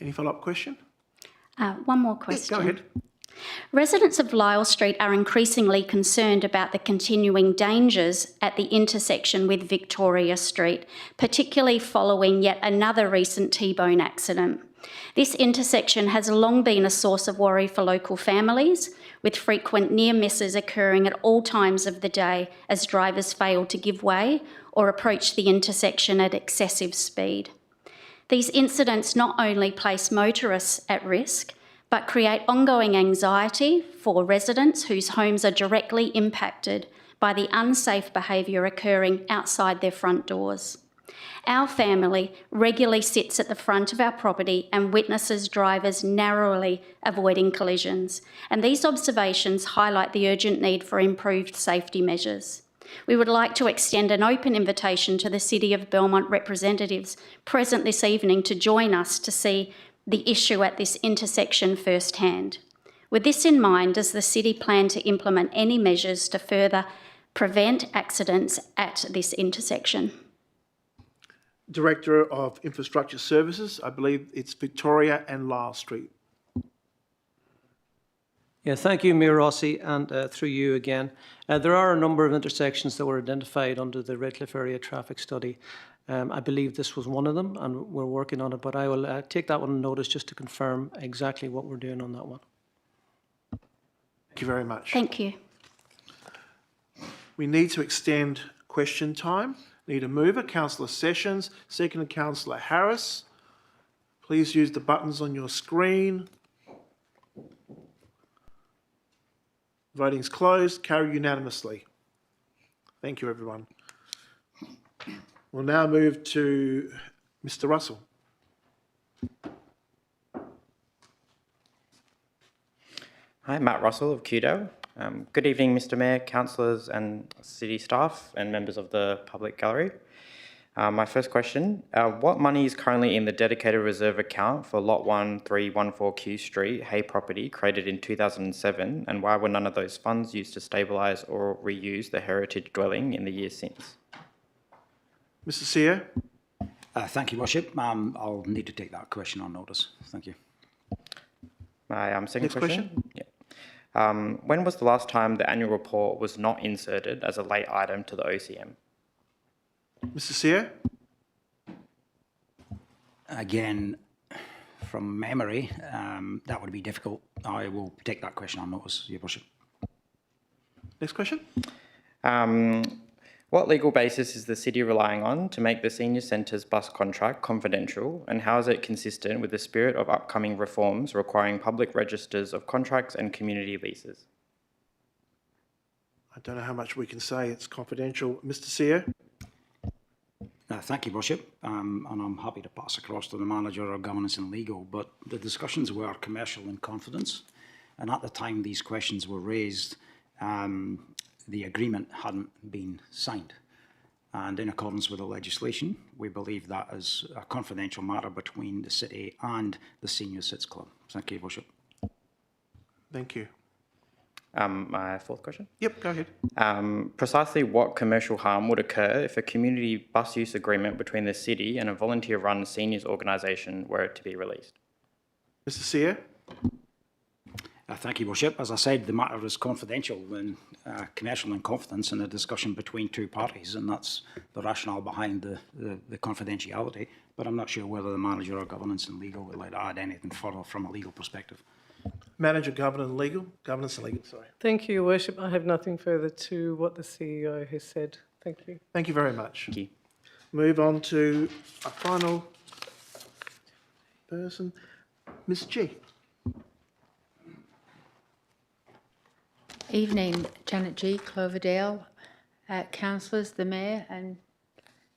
Any follow-up question? One more question. Go ahead. Residents of Lyell Street are increasingly concerned about the continuing dangers at the intersection with Victoria Street, particularly following yet another recent T-bone accident. This intersection has long been a source of worry for local families, with frequent near misses occurring at all times of the day as drivers fail to give way or approach the intersection at excessive speed. These incidents not only place motorists at risk, but create ongoing anxiety for residents whose homes are directly impacted by the unsafe behaviour occurring outside their front doors. Our family regularly sits at the front of our property and witnesses drivers narrowly avoiding collisions, and these observations highlight the urgent need for improved safety measures. We would like to extend an open invitation to the City of Belmont representatives present this evening to join us to see the issue at this intersection firsthand. With this in mind, does the City plan to implement any measures to further prevent accidents at this intersection? Director of Infrastructure Services, I believe it's Victoria and Lyell Street. Yeah, thank you, Mayor Rossi, and through you again. There are a number of intersections that were identified under the Redcliffe area traffic study. I believe this was one of them, and we're working on it, but I will take that one on notice just to confirm exactly what we're doing on that one. Thank you very much. Thank you. We need to extend question time. Need a mover, Councillor Sessions, seconded Councillor Harris. Please use the buttons on your screen. Voting's closed. Carried unanimously. Thank you, everyone. We'll now move to Mr. Russell. Hi, Matt Russell of Cloverdale. Good evening, Mr. Mayor, councillors and city staff and members of the public gallery. My first question, what money is currently in the dedicated reserve account for Lot 1314 Q Street, Hay property, created in 2007, and why were none of those funds used to stabilise or reuse the heritage dwelling in the years since? Mr. Sear. Thank you, Worship. I'll need to take that question on notice. Thank you. My second Next question. Yeah. When was the last time the annual report was not inserted as a late item to the OCM? Mr. Sear. Again, from memory, that would be difficult. I will take that question on notice, Your Worship. Next question. What legal basis is the city relying on to make the senior centres bus contract confidential, and how is it consistent with the spirit of upcoming reforms requiring public registers of contracts and community leases? I don't know how much we can say. It's confidential. Mr. Sear. Thank you, Worship, and I'm happy to pass across to the manager of governance and legal, but the discussions were commercial in confidence, and at the time these questions were raised, the agreement hadn't been signed. And in accordance with the legislation, we believe that is a confidential matter between the city and the Senior Cits Club. Thank you, Worship. Thank you. My fourth question. Yep, go ahead. Precisely what commercial harm would occur if a community bus use agreement between the city and a volunteer-run seniors organisation were to be released? Mr. Sear. Thank you, Worship. As I said, the matter is confidential and commercial in confidence in a discussion between two parties, and that's the rationale behind the confidentiality. But I'm not sure whether the manager of governance and legal would like to add anything further from a legal perspective. Manager, governance and legal, sorry. Thank you, Your Worship. I have nothing further to what the CEO has said. Thank you. Thank you very much. Thank you. Move on to a final person, Ms. G. Evening, Janet G, Cloverdale, councillors, the Mayor and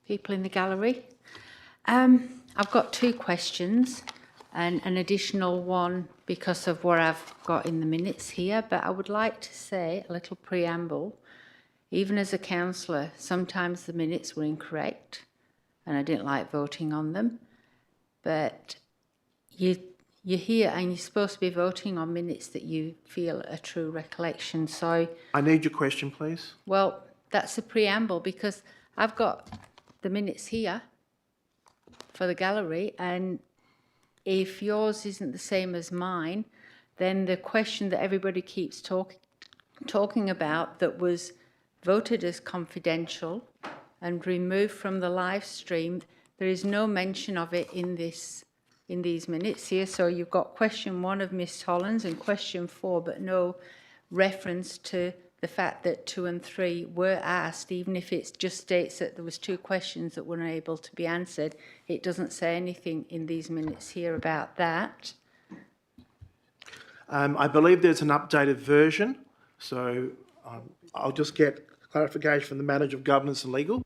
people in the gallery. I've got two questions and an additional one because of what I've got in the minutes here, but I would like to say a little preamble. Even as a councillor, sometimes the minutes were incorrect and I didn't like voting on them, but you're here and you're supposed to be voting on minutes that you feel are true recollection. So I need your question, please. well, that's a preamble because I've got the minutes here for the gallery, and if yours isn't the same as mine, then the question that everybody keeps talking about that was voted as confidential and removed from the live stream, there is no mention of it in these minutes here. So you've got question 1 of Miss Hollins and question 4, but no reference to the fact that 2 and 3 were asked, even if it just states that there was 2 questions that weren't able to be answered. It doesn't say anything in these minutes here about that. I believe there's an updated version, so I'll just get clarification from the Manager of Governance and Legal.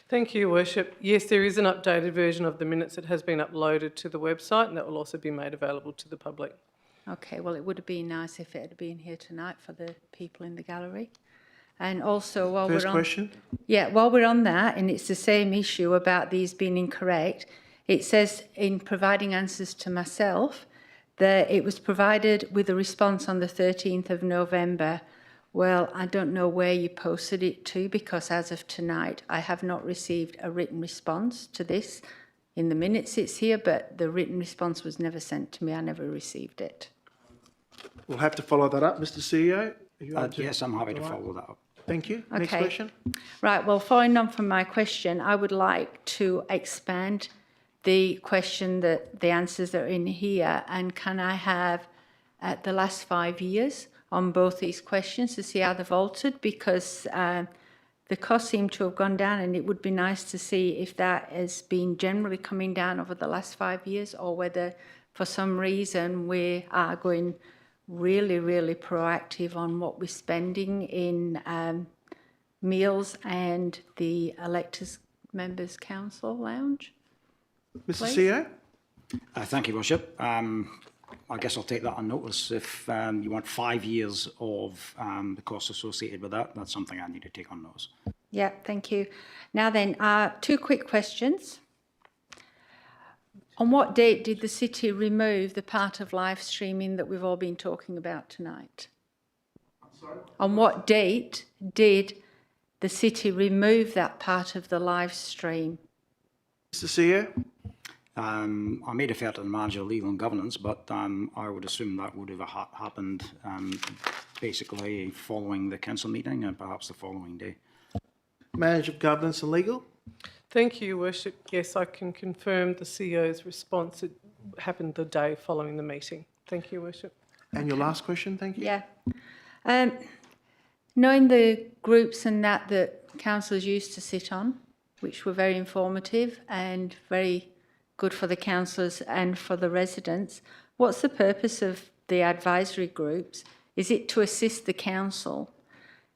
Thank you, Your Worship. Yes, there is an updated version of the minutes that has been uploaded to the website, and that will also be made available to the public. Okay, well, it would have been nice if it had been here tonight for the people in the gallery. And also, while First we're on... question. Yeah, while we're on that, and it's the same issue about these being incorrect, it says in providing answers to myself that it was provided with a response on the 13th of November. Well, I don't know where you posted it to, because as of tonight, I have not received a written response to this. In the minutes it's here, but the written response was never sent to me. I never received it. We'll have to follow that up. Mr. CEO? Are you able to- Yes, I'm happy to follow that up. Thank you. Next Okay. question. Right, well, following on from my question, I would like to expand the question, that the answers that are in here, and can I have the last 5 years on both these questions to see how they've altered, because the costs seem to have gone down, and it would be nice to see if that has been generally coming down over the last 5 years, or whether for some reason we are going really, really proactive on what we're spending in meals and the electors members council lounge. Mr. Please. CEO? Thank you, Worship. I guess I'll take that on notice. If you want 5 years of the costs associated with that, that's something I need to take on notice. Yeah, thank you. Now then, 2 quick questions. On what date did the city remove the part of live streaming that we've all been talking about tonight? Sorry? On what date did the city remove that part of the live stream? Mr. CEO? I may defer to the manager of legal and governance, but I would assume that would have happened basically following the council meeting and perhaps the following day. Manager of governance and legal? Thank you, Your Worship. Yes, I can confirm the CEO's response. It happened the day following the meeting. Thank you, Your Worship. And your last question, thank you. Yeah. Knowing the groups and that councillors used to sit on, which were very informative and very good for the councillors and for the residents, what's the purpose of the advisory groups? Is it to assist the council?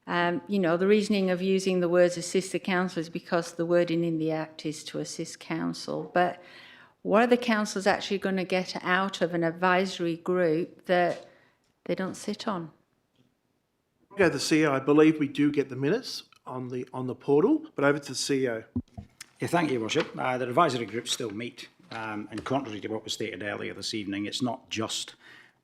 The reasoning of using the words assist the council is because the wording in the Act is to assist council. But what are the councillors actually going to get out of an advisory group that they don't sit on? Okay, the CEO, I believe we do get the minutes on the portal, but over to the CEO. Yeah, thank you, Your Worship. The advisory groups still meet, and contrary to what was stated earlier this evening, it's not just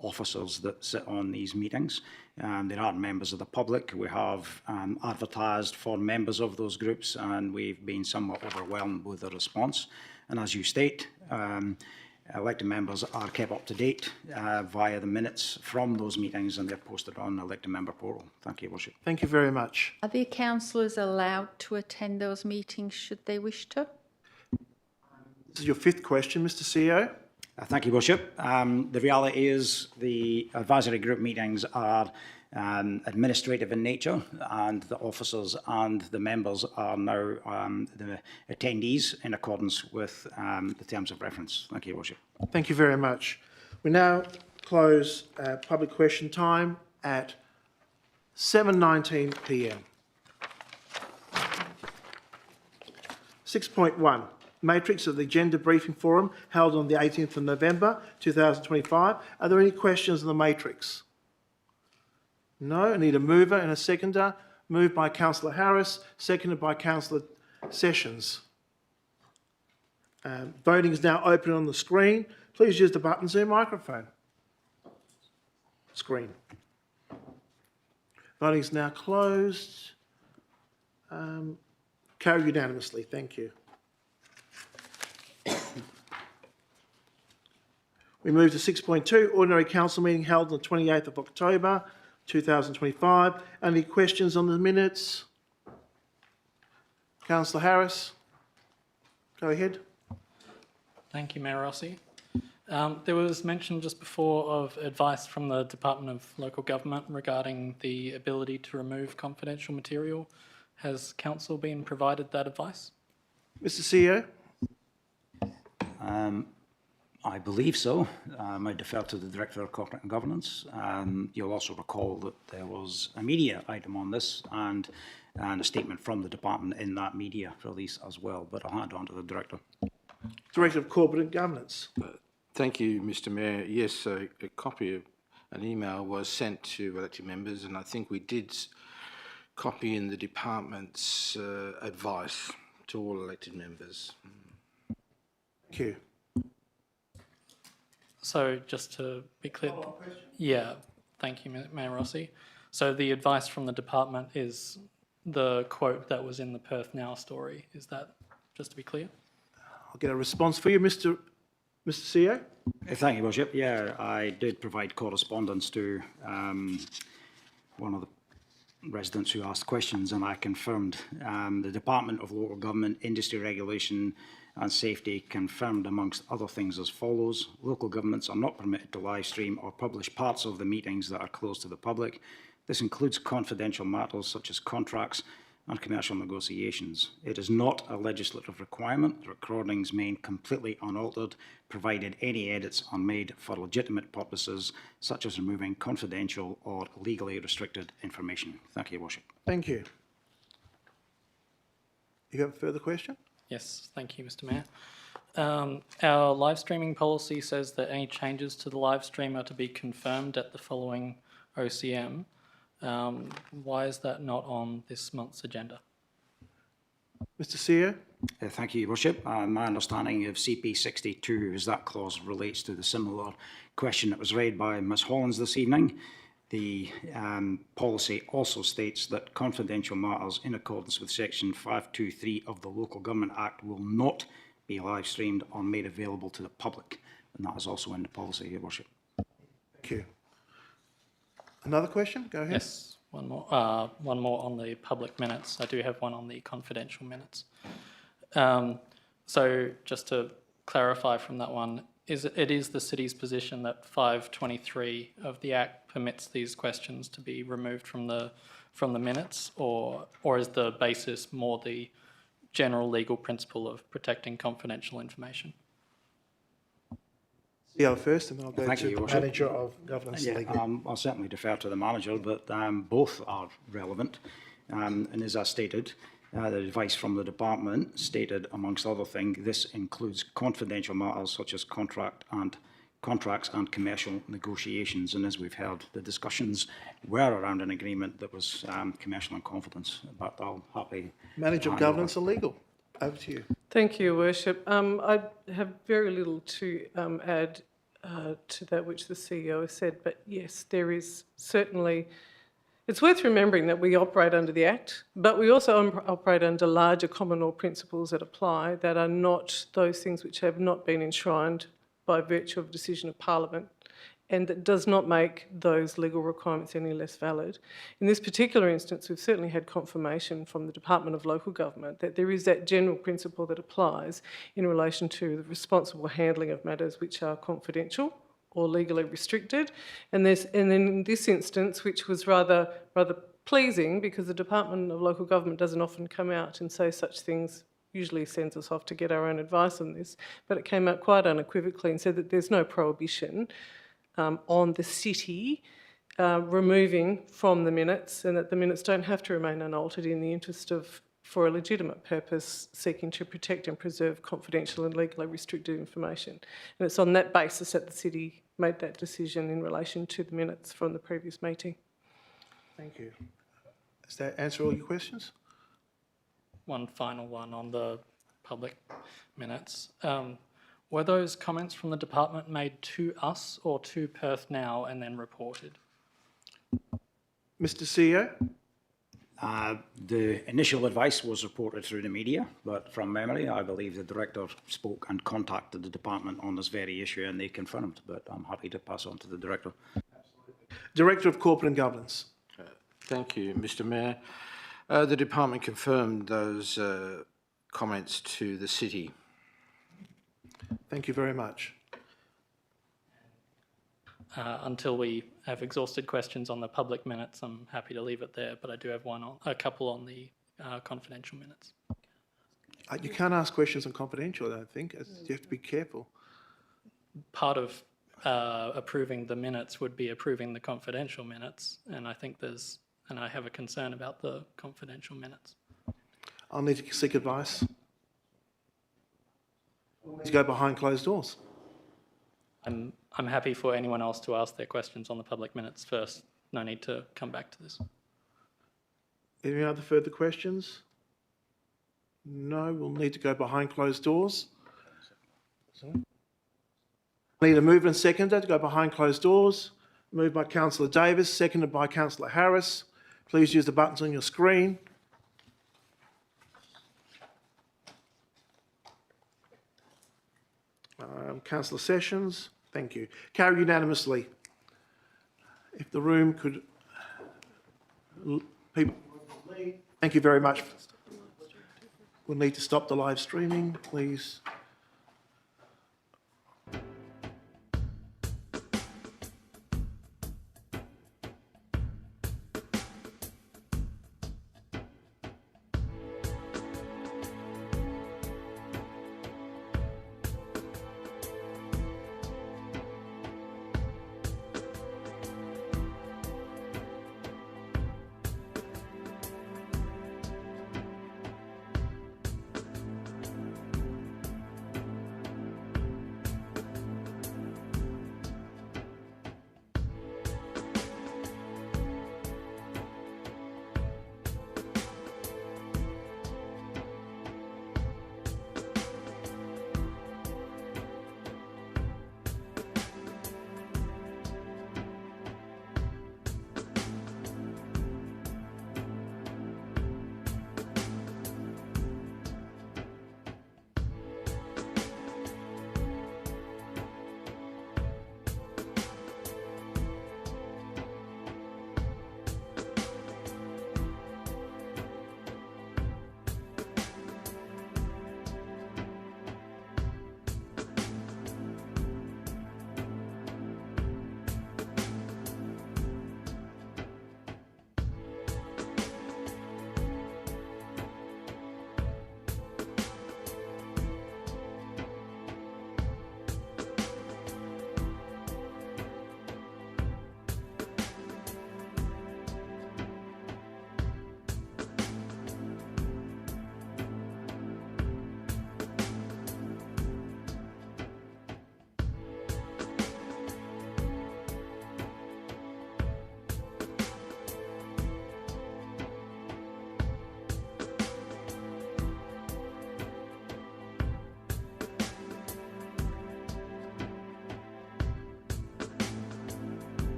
officers that sit on these meetings. There are members of the public. We have advertised for members of those groups, and we've been somewhat overwhelmed with the response. And as you state, elected members are kept up to date via the minutes from those meetings, and they're posted on the elected member portal. Thank you, Your Worship. Thank you very much. Are the councillors allowed to attend those meetings should they wish to? This is your 5th question, Mr. CEO. Thank you, Worship. The reality is the advisory group meetings are administrative in nature, and the officers and the members are now the attendees in accordance with the terms of reference. Thank you, Your Worship. Thank you very much. We now close public question time at 7:19 p.m. 6.1. Matrix of the Agenda Briefing Forum held on the 18th of November 2025. Are there any questions on the matrix? No. I need a mover and a seconder. Moved by Councillor Harris, seconded by Councillor Sessions. Voting is now open on the screen. Please use the buttons in your microphone. Screen. Voting is now closed. Carried unanimously. Thank you. We move to 6.2, Ordinary Council Meeting held on the 28th of October 2025. Any questions on the minutes? Councillor Harris, go ahead. Thank you, Mayor Rossi. There was mention just before of advice from the Department of Local Government regarding the ability to remove confidential material. Has Council been provided that advice? Mr. CEO? I believe so. I defer to the Director of Corporate and Governance. You'll also recall that there was a media item on this and a statement from the department in that media release as well, but I'll hand on to the Director. Director of Corporate and Governance. Thank you, Mr. Mayor. Yes, a copy of an email was sent to elected members, and I think we did copy in the department's advice to all elected members. Thank you. So just to be clear, yeah, thank you, Mayor Rossi. So the advice from the department is the quote that was in the Perth Now story. Is that, just to be clear? I'll get a response for you, Mr. CEO. Thank you, Worship. Yeah, I did provide correspondence to one of the residents who asked questions, and I confirmed the Department of Local Government, Industry Regulation and Safety confirmed, amongst other things, as follows. Local governments are not permitted to live stream or publish parts of the meetings that are closed to the public. This includes confidential matters such as contracts and commercial negotiations. It is not a legislative requirement. The recordings remain completely unaltered, provided any edits are made for legitimate purposes, such as removing confidential or legally restricted information. Thank you, Your Worship. Thank you. You have a further question? Yes, thank you, Mr. Mayor. Our live streaming policy says that any changes to the live stream are to be confirmed at the following OCM. Why is that not on this month's agenda? Mr. Seer? Thank you, Your Worship. My understanding of CP 62 is that clause relates to the similar question that was raised by Ms Hollins this evening. The policy also states that confidential matters in accordance with section 523 of the Local Government Act will not be live streamed or made available to the public. And that is also in the policy, Your Worship. Thank you. Another question? Go ahead. Yes, one more on the public minutes. I do have one on the confidential minutes. So just to clarify from that one, it is the city's position that 523 of the Act permits these questions to be removed from the minutes, or is the basis more the general legal principle of protecting confidential information? CEO first, and then I'll go Thank to you, the Your Worship. Manager of Governance and Legal. I'll certainly defer to the manager, but both are relevant. And as I stated, the advice from the department stated, amongst other things, this includes confidential matters such as contracts and commercial negotiations. And as we've heard, the discussions were around an agreement that was commercial in confidence. But I'll happily... Manager of Governance and Legal, over to you. Thank you, Your Worship. I have very little to add to that which the CEO has said, but yes, there is certainly... It's worth remembering that we operate under the Act, but we also operate under larger common law principles that apply that are not those things which have not been enshrined by virtue of a decision of Parliament, and that does not make those legal requirements any less valid. In this particular instance, we've certainly had confirmation from the Department of Local Government that there is that general principle that applies in relation to the responsible handling of matters which are confidential or legally restricted. And then in this instance, which was rather pleasing, because the Department of Local Government doesn't often come out and say such things, usually sends us off to get our own advice on this, but it came out quite unequivocally and said that there's no prohibition on the city removing from the minutes, and that the minutes don't have to remain unaltered in the interest of, for a legitimate purpose, seeking to protect and preserve confidential and legally restricted information. And it's on that basis that the city made that decision in relation to the minutes from the previous meeting. Thank you. Does that answer all your questions? One final one on the public minutes. Were those comments from the department made to us or to Perth Now and then reported? Mr. CEO? The initial advice was reported through the media, but from memory, I believe the director spoke and contacted the department on this very issue, and they confirmed, but I'm happy to pass on to the director. Director of Corporate and Governance. Thank you, Mr. Mayor. The department confirmed those comments to the city. Thank you very much. Until we have exhausted questions on the public minutes, I'm happy to leave it there, but I do have a couple on the confidential minutes. You can't ask questions on confidential, I don't think. You have to be careful. Part of approving the minutes would be approving the confidential minutes, and I think I have a concern about the confidential minutes. I'll need to seek advice. We'll need to go behind closed doors. I'm happy for anyone else to ask their questions on the public minutes first. No need to come back to this. Any other further questions? No, we'll need to go behind closed doors. Sorry? I need a mover and seconder to go behind closed doors. Moved by Councillor Davis, seconded by Councillor Harris. Please use the buttons on your screen. Councillor Sessions, thank you. Carried unanimously. If the room could... People, thank you very much. We'll need to stop the live streaming, please.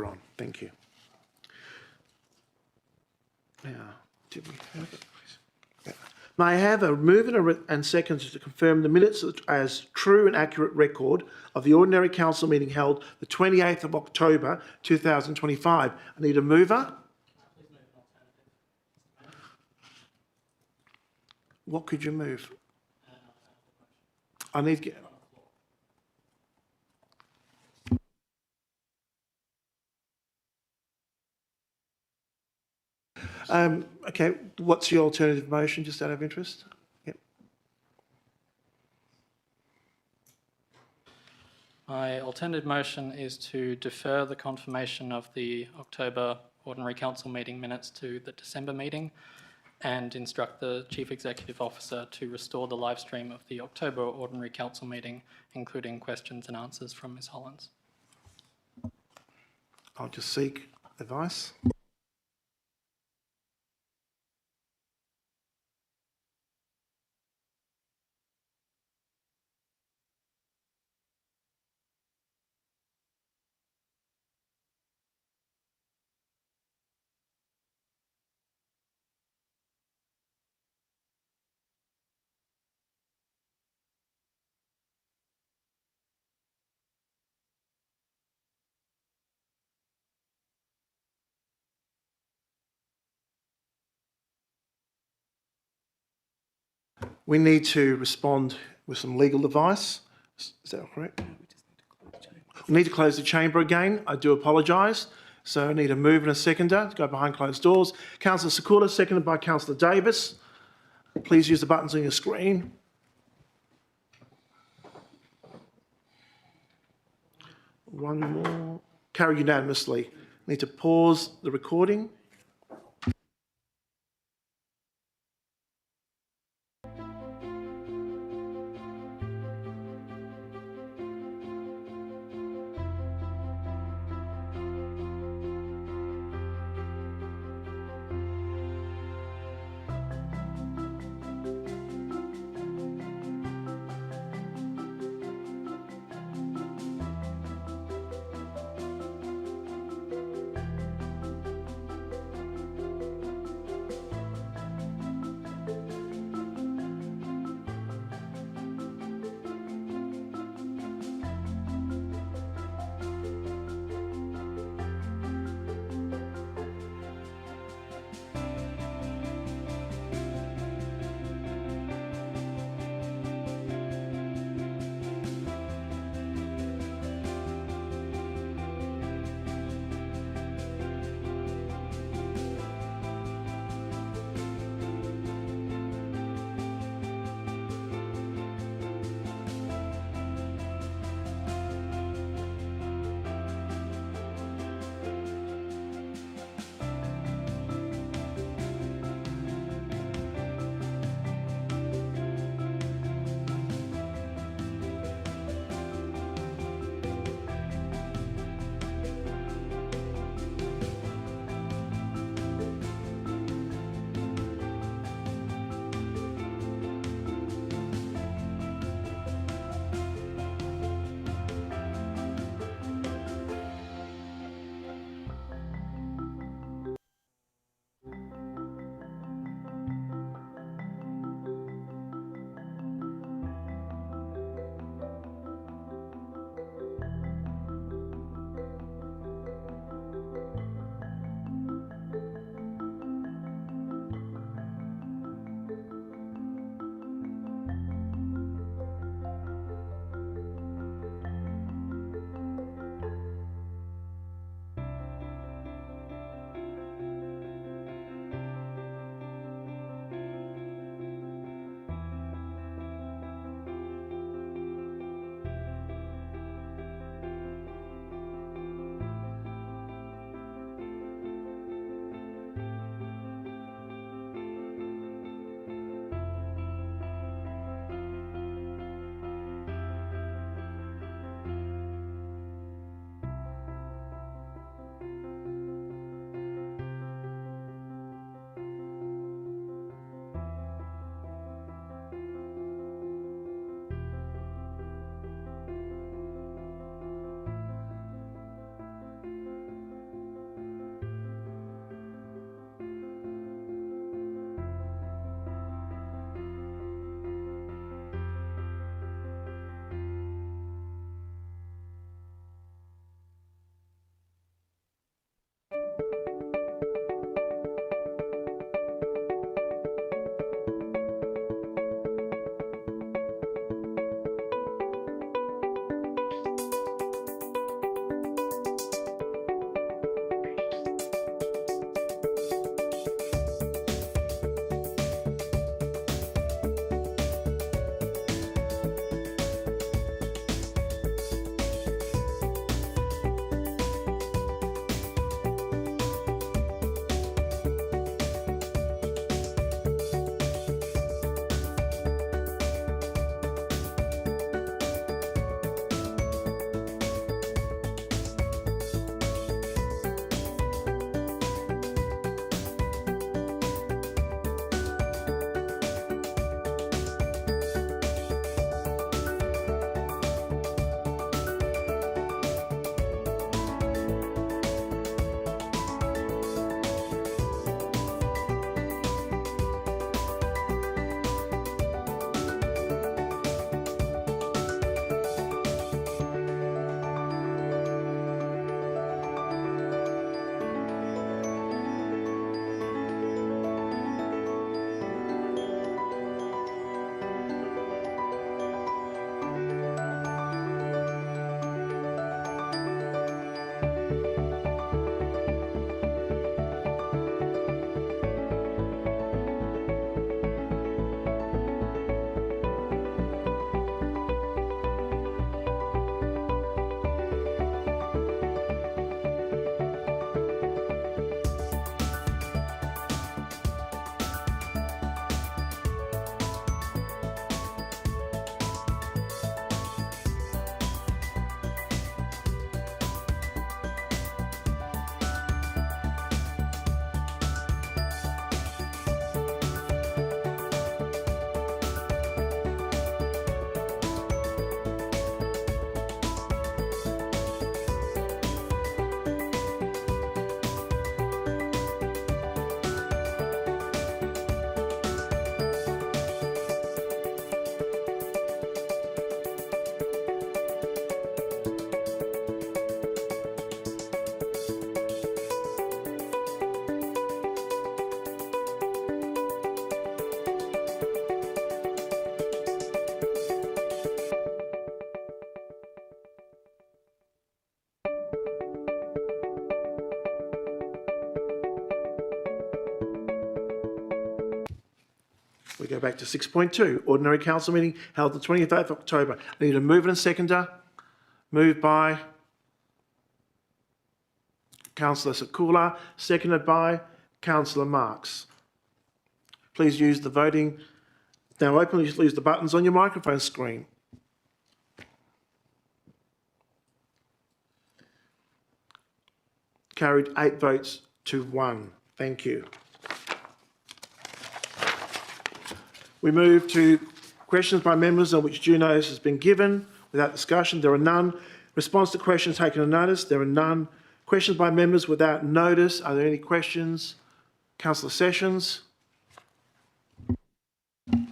we're on. Thank you. Now, did we have it? Yeah. May I have a mover and second to confirm the minutes as true and accurate record of the ordinary council meeting held the 28th of October 2025. I need a mover. What could you move? I need to get... Okay, what's your alternative motion, just out of interest? Yep. My alternative motion is to defer the confirmation of the October Ordinary Council meeting minutes to the December meeting and instruct the Chief Executive Officer to restore the live stream of the October Ordinary Council meeting, including questions and answers from Ms Hollins. I'll just seek advice. We need to respond with some legal advice. Is that correct? We need to close the chamber again. I do apologise. So I need a mover and a seconder to go behind closed doors. Councillor Sekula, seconded by Councillor Davis. Please use the buttons on your screen. One more. Carry unanimously. Need to pause the recording. We go back to 6.2, ordinary council meeting held the 28th of October. I need a mover and seconder. Moved by Councillor Sakula, seconded by Councillor Marx. Please use the voting. Now open, use the buttons on your microphone screen. Carried 8 votes to 1. Thank you. We move to questions by members on which due notice has been given. Without discussion, there are none. Response to questions taken on notice, there are none. Questions by members without notice, are there any questions? Councillor Sessions.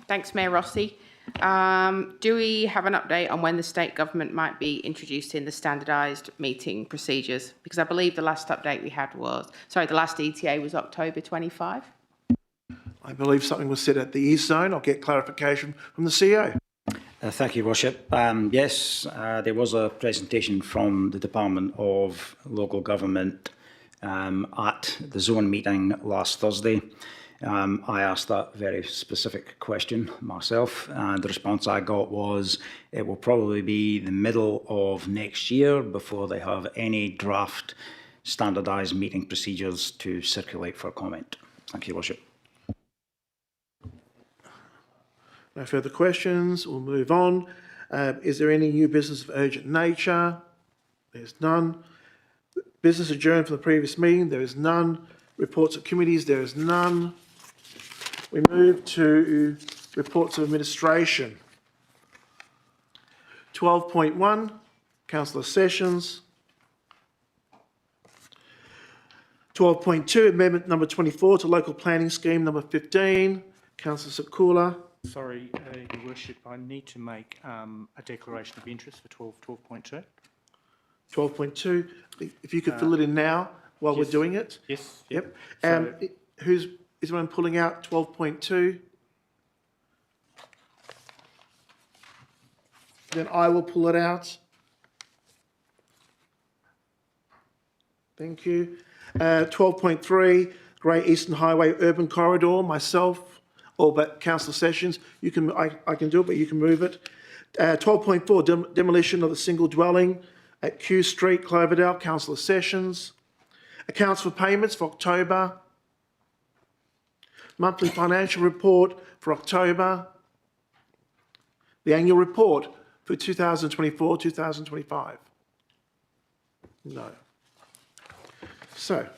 Thanks, Mayor Rossi. Do we have an update on when the state government might be introducing the standardised meeting procedures? Because I believe the last update we had was, sorry, the last ETA was October 25. I believe something was said at the East Zone. I'll get clarification from the CEO. Thank you, Worship. Yes, there was a presentation from the Department of Local Government at the zone meeting last Thursday. I asked that very specific question myself, and the response I got was it will probably be the middle of next year before they have any draft standardised meeting procedures to circulate for comment. Thank you, Worship. No further questions. We'll move on. Is there any new business of urgent nature? There's none. Business adjourned from the previous meeting? There is none. Reports of committees? There is none. We move to reports of administration. 12.1, Councillor Sessions. 12.2, Amendment number 24 to Local Planning Scheme number 15. Councillor Sakula. Sorry, Your Worship, I need to make a declaration of interest for 12.2. 12.2. If you could fill it in now while yes. we're doing it. Yes. Yep. So, Is anyone pulling out 12.2? Then I will pull it out. Thank you. 12.3, Great Eastern Highway Urban Corridor, myself, or but Councillor Sessions, you can. I can do it, but you can move it. 12.4, demolition of the single dwelling at Q Street, Cloverdale, Councillor Sessions. Accounts for payments for October. Monthly financial report for October. The annual report for 2024-2025. No. So,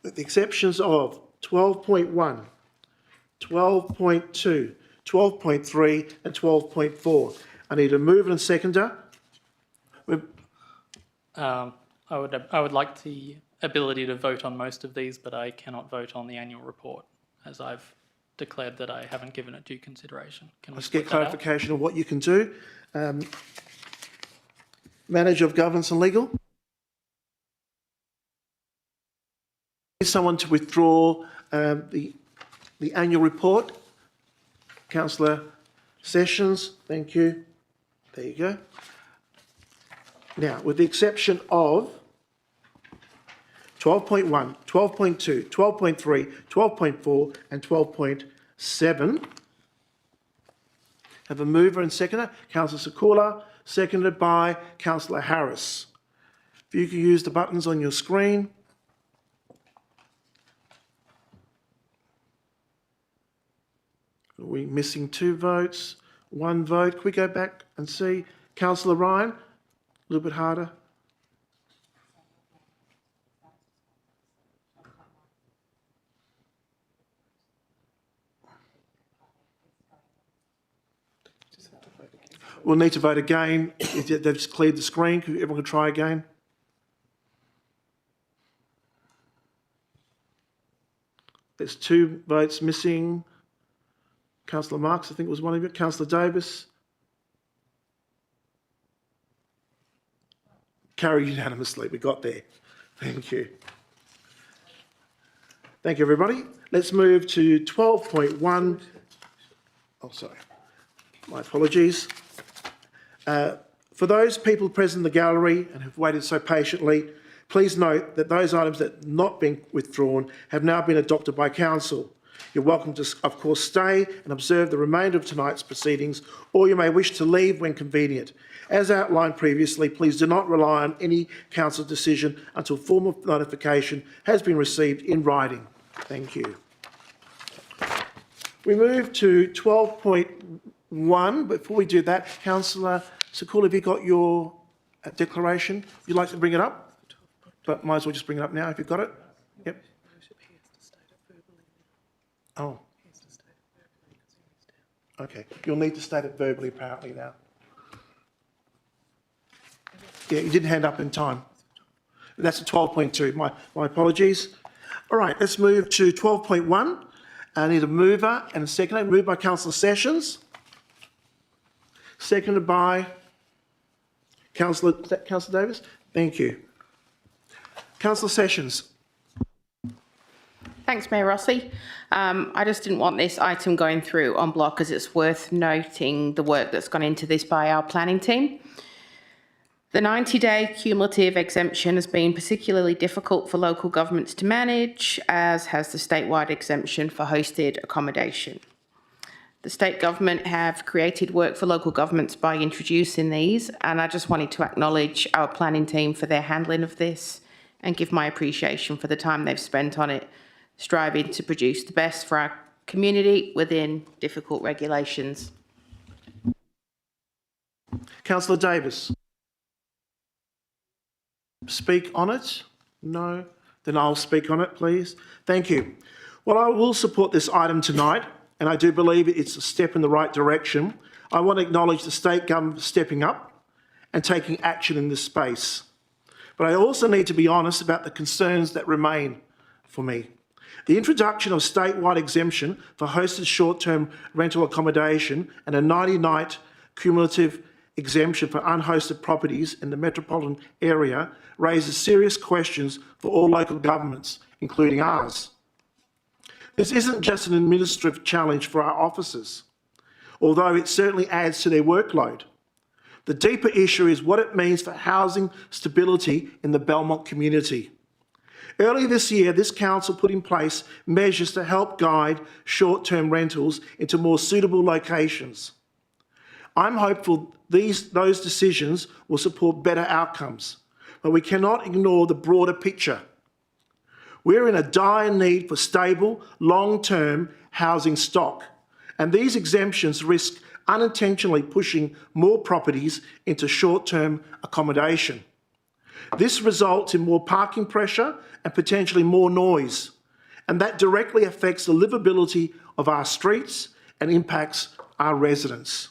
with the exceptions of 12.1, 12.2, 12.3 and 12.4. I need a mover and seconder. I would like the ability to vote on most of these, but I cannot vote on the annual report, as I've declared that I haven't given it due consideration. Can we Let's get split that out? clarification of what you can do. Manager of Governance and Legal. Need someone to withdraw the annual report. Councillor Sessions, thank you. There you go. Now, with the exception of 12.1, 12.2, 12.3, 12.4 and 12.7, have a mover and seconder. Councillor Sakula, seconded by Councillor Harris. If you could use the buttons on your screen. Are we missing 2 votes? 1 vote. Can we go back and see? Councillor Ryan, a little bit harder. We'll need to vote again. They've just cleared the screen. Everyone can try again. There's 2 votes missing. Councillor Marx, I think was one of you. Councillor Davis. Carried unanimously. We got there. Thank you. Thank you, everybody. Let's move to 12.1. Oh, sorry. My apologies. For those people present in the gallery and who've waited so patiently, Please note that those items that have not been withdrawn have now been adopted by Council. You're welcome to, of course, stay and observe the remainder of tonight's proceedings, or you may wish to leave when convenient. As outlined previously, please do not rely on any Council decision until formal notification has been received in writing. Thank you. We move to 12.1. Before we do that, Councillor Sakula, have you got your declaration? You'd like to bring it up? But might as well just bring it up now if you've got it. Yep. Oh. Okay. You'll need to state it verbally apparently now. Yeah, you didn't hand up in time. That's a 12.2. My apologies. All right, let's move to 12.1. I need a mover and a seconder. Moved by Councillor Sessions. Seconded by Councillor Davis. Thank you. Councillor Sessions. Thanks, Mayor Rossi. I just didn't want this item going through en bloc, as it's worth noting the work that's gone into this by our planning team. The 90-day cumulative exemption has been particularly difficult for local governments to manage, as has the statewide exemption for hosted accommodation. The state government have created work for local governments by introducing these, and I just wanted to acknowledge our planning team for their handling of this and give my appreciation for the time they've spent on it, striving to produce the best for our community within difficult regulations. Councillor Davis. Speak on it? No? Then I'll speak on it, please. Thank you. Well, I will support this item tonight, and I do believe it's a step in the right direction. I want to acknowledge the state government stepping up and taking action in this space. But I also need to be honest about the concerns that remain for me. The introduction of statewide exemption for hosted short-term rental accommodation and a 90-night cumulative exemption for unhosted properties in the metropolitan area raises serious questions for all local governments, including ours. This isn't just an administrative challenge for our officers, although it certainly adds to their workload. The deeper issue is what it means for housing stability in the Belmont community. Earlier this year, this council put in place measures to help guide short-term rentals into more suitable locations. I'm hopeful those decisions will support better outcomes, but we cannot ignore the broader picture. We're in a dire need for stable, long-term housing stock, and these exemptions risk unintentionally pushing more properties into short-term accommodation. This results in more parking pressure and potentially more noise, and that directly affects the livability of our streets and impacts our residents.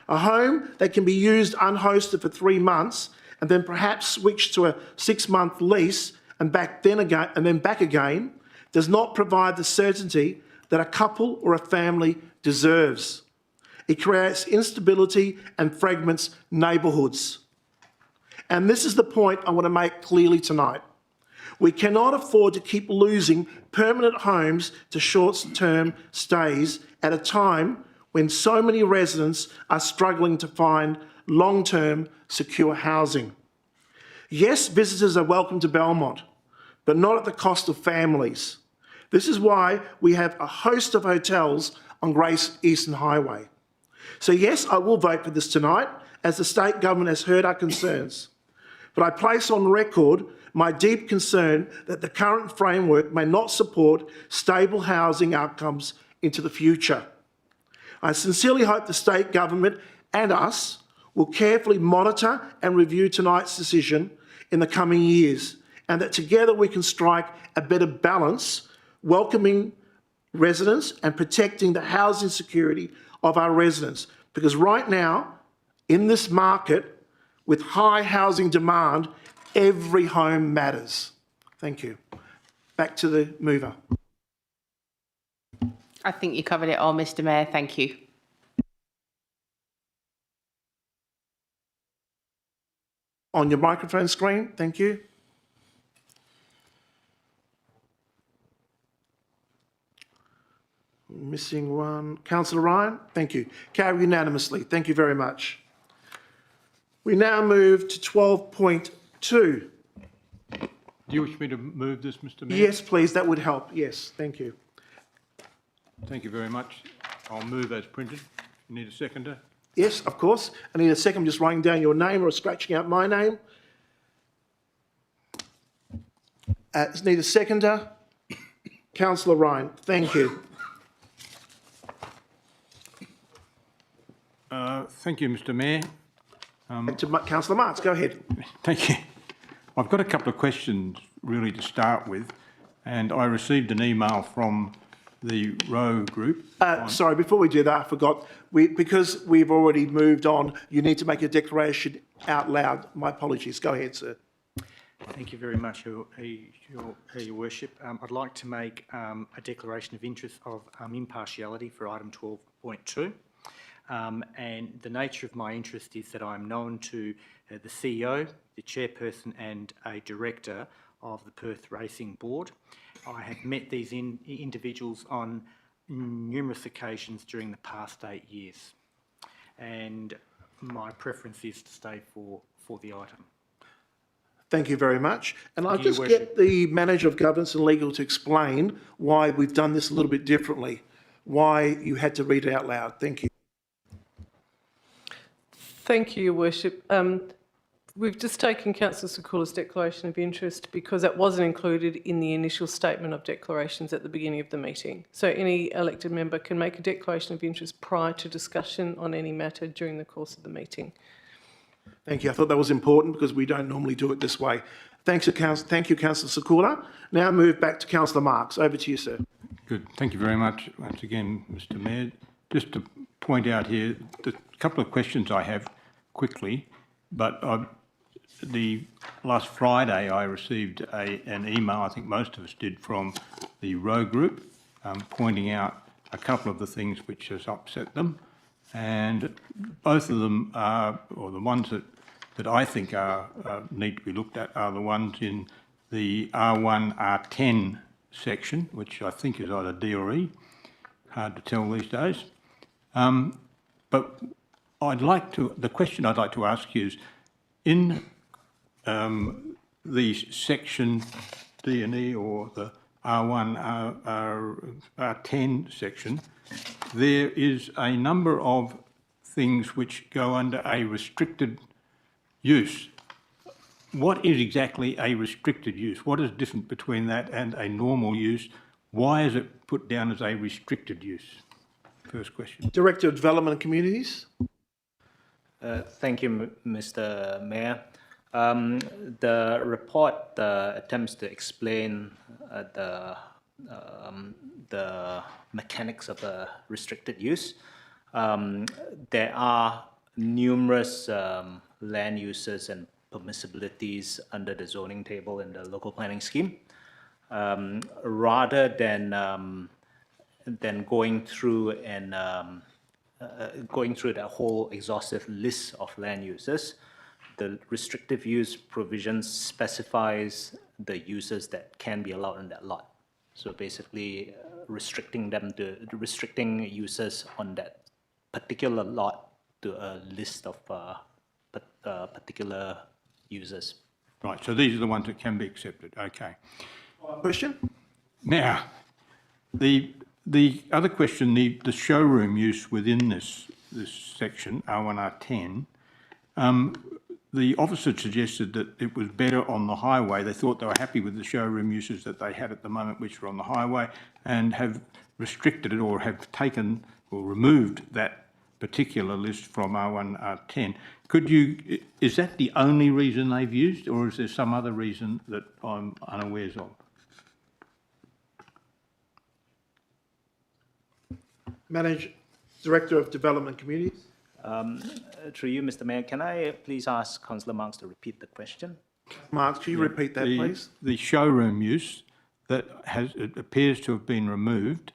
A home that can be used unhosted for 3 months and then perhaps switch to a 6-month lease and back again does not provide the certainty that a couple or a family deserves. It creates instability and fragments neighbourhoods. And this is the point I want to make clearly tonight. We cannot afford to keep losing permanent homes to short-term stays at a time when so many residents are struggling to find long-term secure housing. Yes, visitors are welcome to Belmont, but not at the cost of families. This is why we have a host of hotels on Grace Eastern Highway. So yes, I will vote for this tonight, as the state government has heard our concerns. But I place on record my deep concern that the current framework may not support stable housing outcomes into the future. I sincerely hope the state government and us will carefully monitor and review tonight's decision in the coming years, and that together we can strike a better balance, welcoming residents and protecting the housing security of our residents. Because right now, in this market, with high housing demand, every home matters. Thank you. Back to the mover. I think you covered it all, Mr. Mayor. Thank you. On your microphone screen, thank you. Missing one. Councillor Ryan, thank you. Carried unanimously. Thank you very much. We now move to 12.2. Do you wish me to move this, Mr Mayor? Yes, please, that would help. Yes, thank you. Thank you very much. I'll move as printed. You need a seconder? Yes, of course. I need a second. I'm just writing down your name or scratching out my name. Need a seconder. Councillor Ryan, thank you. Thank you, Mr Mayor. Councillor Marks, go ahead. Thank you. I've got a couple of questions really to start with, and I received an email from the Row Group. Sorry, before we do that, I forgot. Because we've already moved on, you need to make a declaration out loud. My apologies. Go ahead, sir. Thank you very much, Your Worship. I'd like to make a declaration of interest of impartiality for item 12.2. And the nature of my interest is that I'm known to the CEO, the chairperson and a director of the Perth Racing Board. I have met these individuals on numerous occasions during the past 8 years, and my preference is to stay for the item. Thank you very much. And I'll Thank you, just Your get Worship. the Manager of Governance and Legal to explain why we've done this a little bit differently, why you had to read it out loud. Thank you. Thank you, Your Worship. We've just taken Councillor Sakula's declaration of interest because that wasn't included in the initial statement of declarations at the beginning of the meeting. So any elected member can make a declaration of interest prior to discussion on any matter during the course of the meeting. Thank you. I thought that was important because we don't normally do it this way. Thank you, Councillor Sakula. Now move back to Councillor Marks. Over to you, sir. Good. Thank you very much once again, Mr Mayor. Just to point out here, the couple of questions I have quickly, but the last Friday I received an email, I think most of us did, from the Row Group, pointing out a couple of the things which has upset them, and both of them are, or the ones that I think are need to be looked at, are the ones in the R1, R10 section, which I think is either D or E, hard to tell these days. But the question I'd like to ask you is, in the section D and E, or the R1, R10 section, there is a number of things which go under a restricted use. What is exactly a restricted use? What is different between that and a normal use? Why is it put down as a restricted use? First question. Director of Development and Communities. Thank you, Mr. Mayor. The report attempts to explain the mechanics of a restricted use. There are numerous land uses and permissibilities under the zoning table in the local planning scheme. Rather than going through and going through the whole exhaustive list of land uses, the restrictive use provision specifies the uses that can be allowed in that lot. So basically, restricting uses on that particular lot to a list of particular uses. Right. So these are the ones that can be accepted. Okay. Question. Now, the other question, the showroom use within this section, R1, R10, the officer suggested that it was better on the highway. They thought they were happy with the showroom uses that they had at the moment, which were on the highway, and have restricted it or have taken or removed that particular list from R1, R10. Is that the only reason they've used, or is there some other reason that I'm unawares of? Director of Development Communities. Through you, Mr. Mayor, can I please ask Councillor Marks to repeat the question? Marks, can you repeat that, please? The showroom use that it appears to have been removed,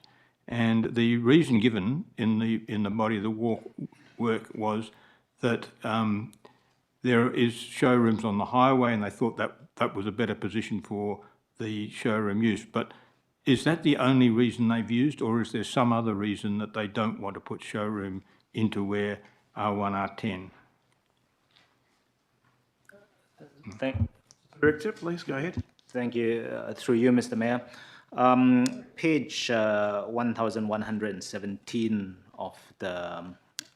and the reason given in the body of the work was that there is showrooms on the highway, and they thought that was a better position for the showroom use. But is that the only reason they've used, or is there some other reason that they don't want to put showroom into where R1, R10? Director, please go ahead. Thank you. Through you, Mr. Mayor. Page 1117 of the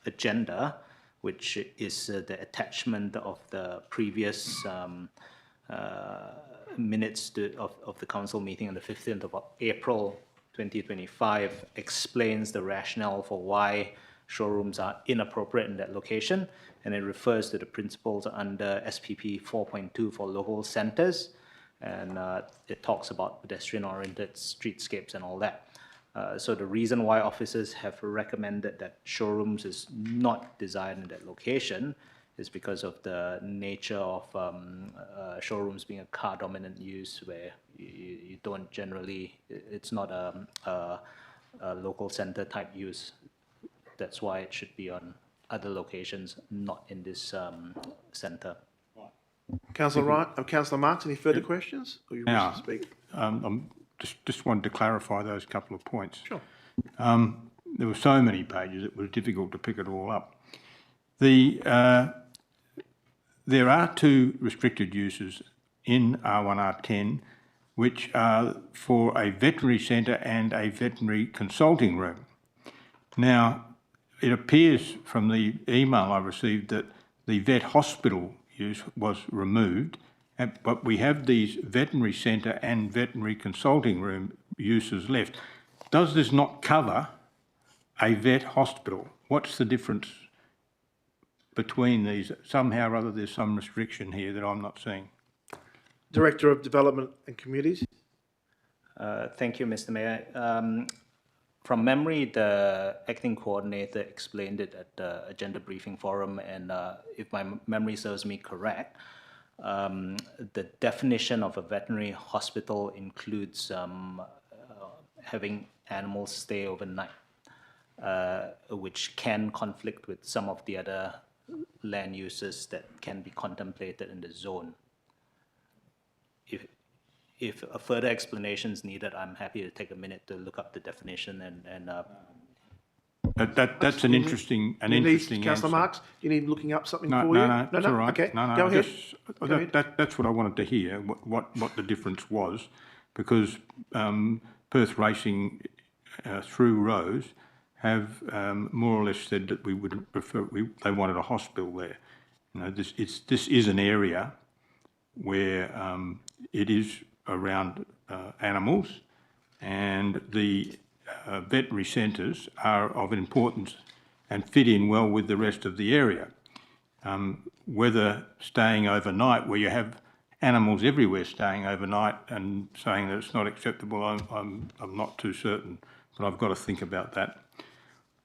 agenda, which is the attachment of the previous minutes of the council meeting on the 15th of April 2025, explains the rationale for why showrooms are inappropriate in that location, and it refers to the principles under SPP 4.2 for local centres, and it talks about pedestrian-oriented streetscapes and all that. So the reason why officers have recommended that showrooms is not desired in that location is because of the nature of showrooms being a car-dominant use, where you don't generally, it's not a local centre type use. That's why it should be on other locations, not in this centre. Councillor Marks, any further questions? Or you wish to speak? Just wanted to clarify those couple of points. Sure. There were so many pages, it was difficult to pick it all up. There are two restricted uses in R1, R10, which are for a veterinary centre and a veterinary consulting room. Now, it appears from the email I received that the vet hospital use was removed, but we have these veterinary centre and veterinary consulting room uses left. Does this not cover a vet hospital? What's the difference between these? Somehow or other there's some restriction here that I'm not seeing. Director of Development and Communities. Thank you, Mr. Mayor. From memory, the acting coordinator explained it at the agenda briefing forum, and if my memory serves me correct, the definition of a veterinary hospital includes having animals stay overnight, which can conflict with some of the other land uses that can be contemplated in the zone. If a further explanation is needed, I'm happy to take a minute to look up the definition and that's an interesting answer. Councillor Marks, do you need looking up something for you? No, that's all right. Okay, No, go ahead. That's what I wanted to hear, what the difference was, because Perth Racing through Rose have more or less said that we would prefer, they wanted a hospital there. You know, this is an area where it is around animals, and the veterinary centres are of importance and fit in well with the rest of the area. Whether staying overnight, where you have animals everywhere staying overnight, and saying that it's not acceptable, I'm not too certain, but I've got to think about that.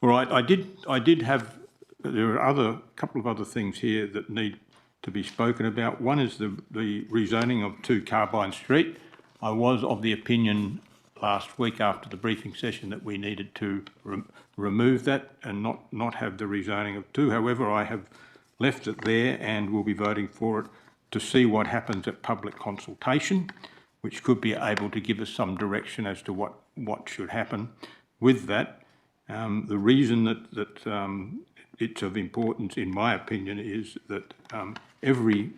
All right, I did have, there are a couple of other things here that need to be spoken about. One is the rezoning of 2 Carbine Street. I was of the opinion last week after the briefing session that we needed to remove that and not have the rezoning of 2. However, I have left it there and will be voting for it to see what happens at public consultation, which could be able to give us some direction as to what should happen with that. The reason that it's of importance, in my opinion, is that every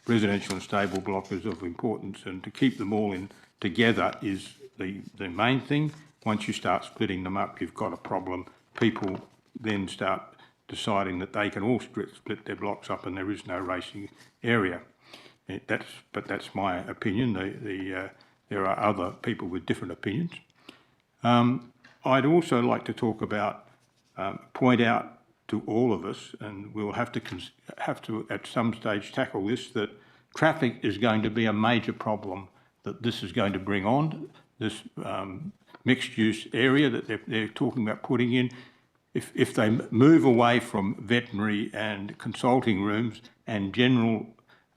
residential and stable block is of importance, and to keep them all in together is the main thing. Once you start splitting them up, you've got a problem. People then start deciding that they can all split their blocks up and there is no racing area. But that's my opinion. There are other people with different opinions. I'd also like to talk about, point out to all of us, and we'll have to at some stage tackle this, that traffic is going to be a major problem that this is going to bring on, this mixed-use area that they're talking about putting in. If they move away from veterinary and consulting rooms and general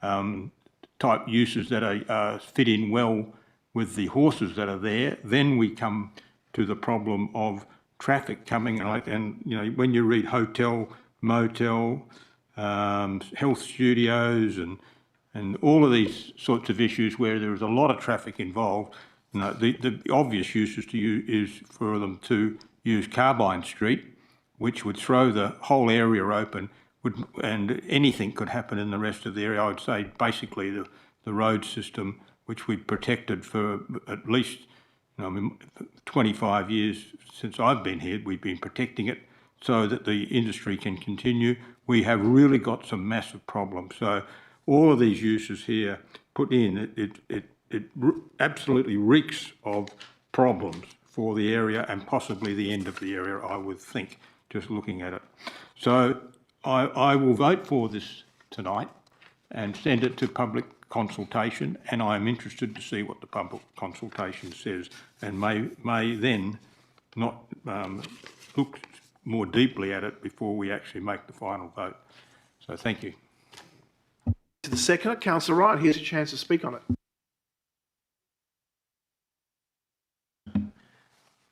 type uses that are fit in well with the horses that are there, then we come to the problem of traffic coming, and you know, when you read hotel, motel, health studios, and all of these sorts of issues where there is a lot of traffic involved, you know, the obvious use is for them to use Carbine Street, which would throw the whole area open, and anything could happen in the rest of the area. I would say basically the road system, which we've protected for at least 25 years since I've been here. We've been protecting it so that the industry can continue. We have really got some massive problems. So all of these uses here put in, it absolutely reeks of problems for the area and possibly the end of the area, I would think, just looking at it. So I will vote for this tonight and send it to public consultation, and I am interested to see what the public consultation says, and may then not look more deeply at it before we actually make the final vote. So thank you. To the seconder, Councillor Wright, here's your chance to speak on it.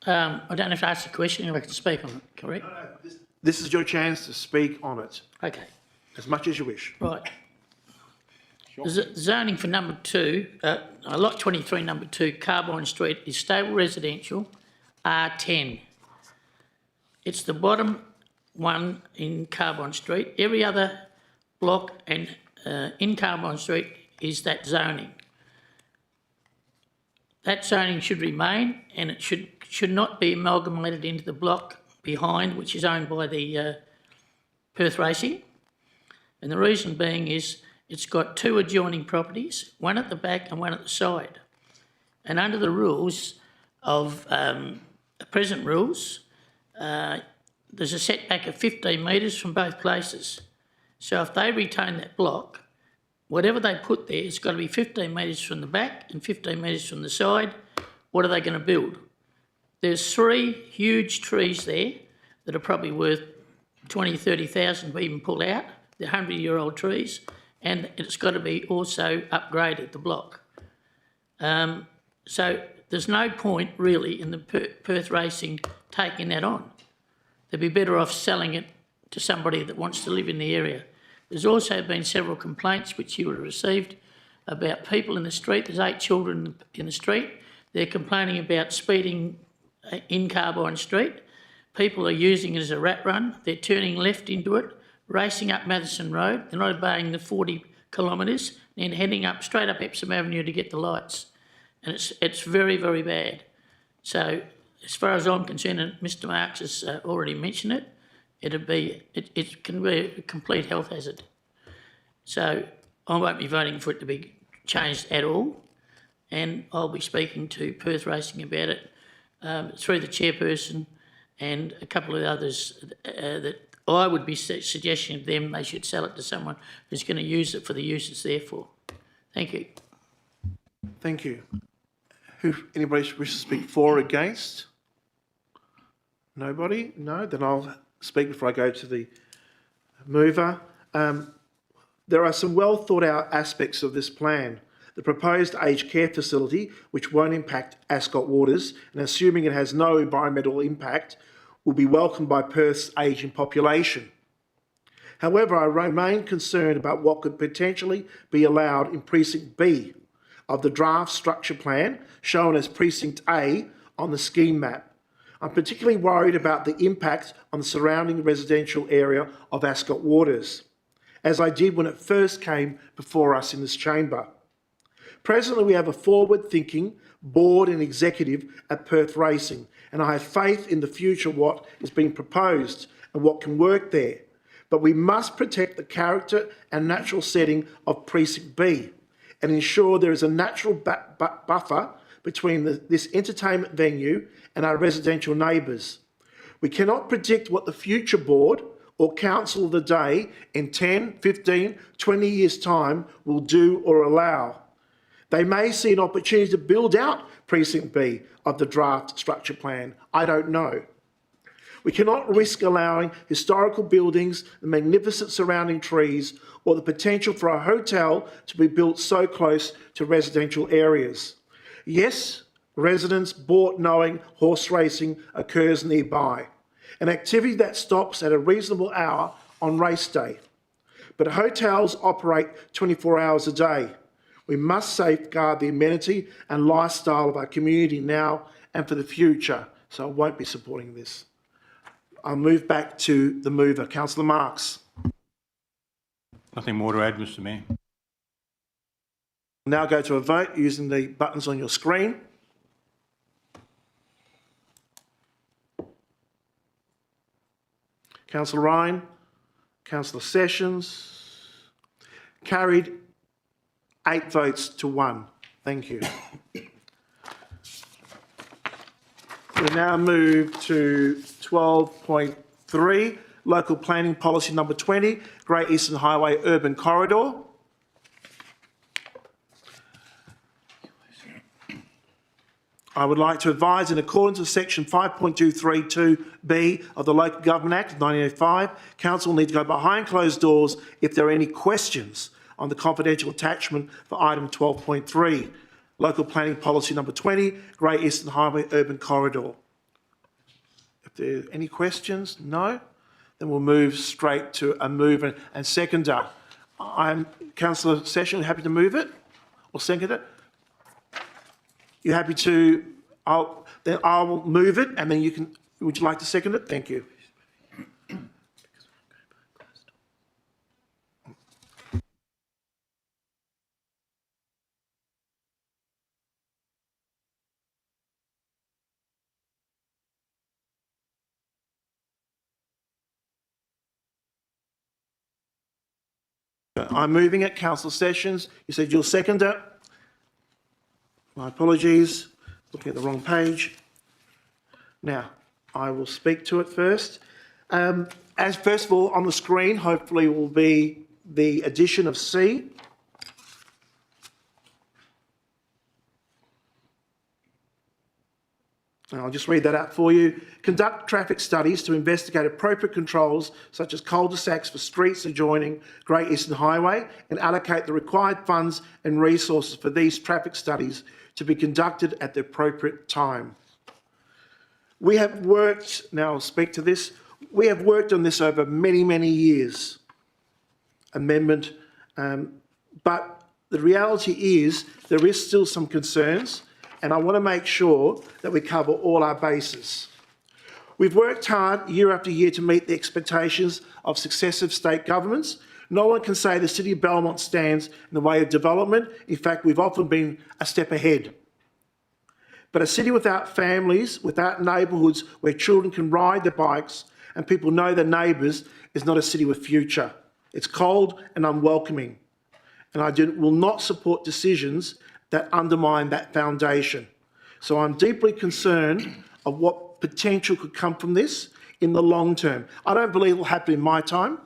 I don't have to ask the question, I can speak on it, correct? No, this is your chance to speak on it. Okay. As much as you wish. Right. Zoning for number 2, lot 23, number 2, Carbine Street, is stable residential, R10. It's the bottom one in Carbine Street. Every other block and in Carbine Street is that zoning. That zoning should remain, and it should not be amalgamated into the block behind, which is owned by the Perth Racing. And the reason being is it's got 2 adjoining properties, one at the back and one at the side. And under the rules of the present rules, there's a setback of 15 metres from both places. So if they retain that block, whatever they put there, it's got to be 15 metres from the back and 15 metres from the side. What are they going to build? There's 3 huge trees there that are probably worth 20, 30,000 we even pull out. They're 100-year-old trees, and it's got to be also upgraded, the block. So there's no point really in the Perth Racing taking that on. They'd be better off selling it to somebody that wants to live in the area. There's also been several complaints which you would have received about people in the street. There's 8 children in the street. They're complaining about speeding in Carbine Street. People are using it as a rat run. They're turning left into it, racing up Madison Road. They're not obeying the 40 kilometres, and heading up straight up Epsom Avenue to get the lights. And it's very, very bad. So as far as I'm concerned, and Mr Marks has already mentioned it, it can be a complete health hazard. So I won't be voting for it to be changed at all, and I'll be speaking to Perth Racing about it through the chairperson and a couple of others that I would be suggesting to them they should sell it to someone who's going to use it for the use it's there for. Thank you. Thank you. Anybody wishes to speak for or against? Nobody? No? Then I'll speak before I go to the mover. There are some well thought out aspects of this plan. The proposed aged care facility, which won't impact Ascot waters, and assuming it has no environmental impact, will be welcomed by Perth's ageing population. However, I remain concerned about what could potentially be allowed in Precinct B of the draft structure plan shown as Precinct A on the scheme map. I'm particularly worried about the impact on the surrounding residential area of Ascot Waters, as I did when it first came before us in this chamber. Presently, we have a forward-thinking board and executive at Perth Racing, and I have faith in the future what is being proposed and what can work there. But we must protect the character and natural setting of Precinct B and ensure there is a natural buffer between this entertainment venue and our residential neighbours. We cannot predict what the future board or council of the day in 10, 15, 20 years' time will do or allow. They may see an opportunity to build out Precinct B of the draft structure plan. I don't know. We cannot risk allowing historical buildings, the magnificent surrounding trees, or the potential for a hotel to be built so close to residential areas. Yes, residents bought knowing horse racing occurs nearby, an activity that stops at a reasonable hour on race day. But hotels operate 24 hours a day. We must safeguard the amenity and lifestyle of our community now and for the future, so I won't be supporting this. I'll move back to the mover, Councillor Marks. Nothing more to add, Mr Mayor. Now go to a vote using the buttons on your screen. Councillor Ryan, Councillor Sessions. Carried 8 votes to 1. Thank you. We now move to 12.3, Local Planning Policy Number 20, Great Eastern Highway Urban Corridor. I would like to advise, in accordance with section 5.232B of the Local Government Act of 1985, Council will need to go behind closed doors if there are any questions on the confidential attachment for item 12.3, Local Planning Policy Number 20, Great Eastern Highway Urban Corridor. If there are any questions, no? Then we'll move straight to a mover and seconder. Councillor Sessions, happy to move it or second it? You happy to? Then I will move it, and then you can. Would you like to second it? Thank you. I'm moving it. Councillor Sessions, you said you'll second it. My apologies, looking at the wrong page. Now, I will speak to it first. As first of all, on the screen, hopefully will be the addition of C. I'll just read that out for you. Conduct traffic studies to investigate appropriate controls such as cul-de-sacs for streets adjoining Great Eastern Highway and allocate the required funds and resources for these traffic studies to be conducted at the appropriate time. We have worked, now I'll speak to this, we have worked on this over many, many years, amendment, but the reality is there is still some concerns, and I want to make sure that we cover all our bases. We've worked hard year after year to meet the expectations of successive state governments. No one can say the City of Belmont stands in the way of development. In fact, we've often been a step ahead. But a city without families, without neighbourhoods where children can ride their bikes and people know their neighbours is not a city with future. It's cold and unwelcoming. And I will not support decisions that undermine that foundation. So I'm deeply concerned of what potential could come from this in the long term. I don't believe it will happen in my time,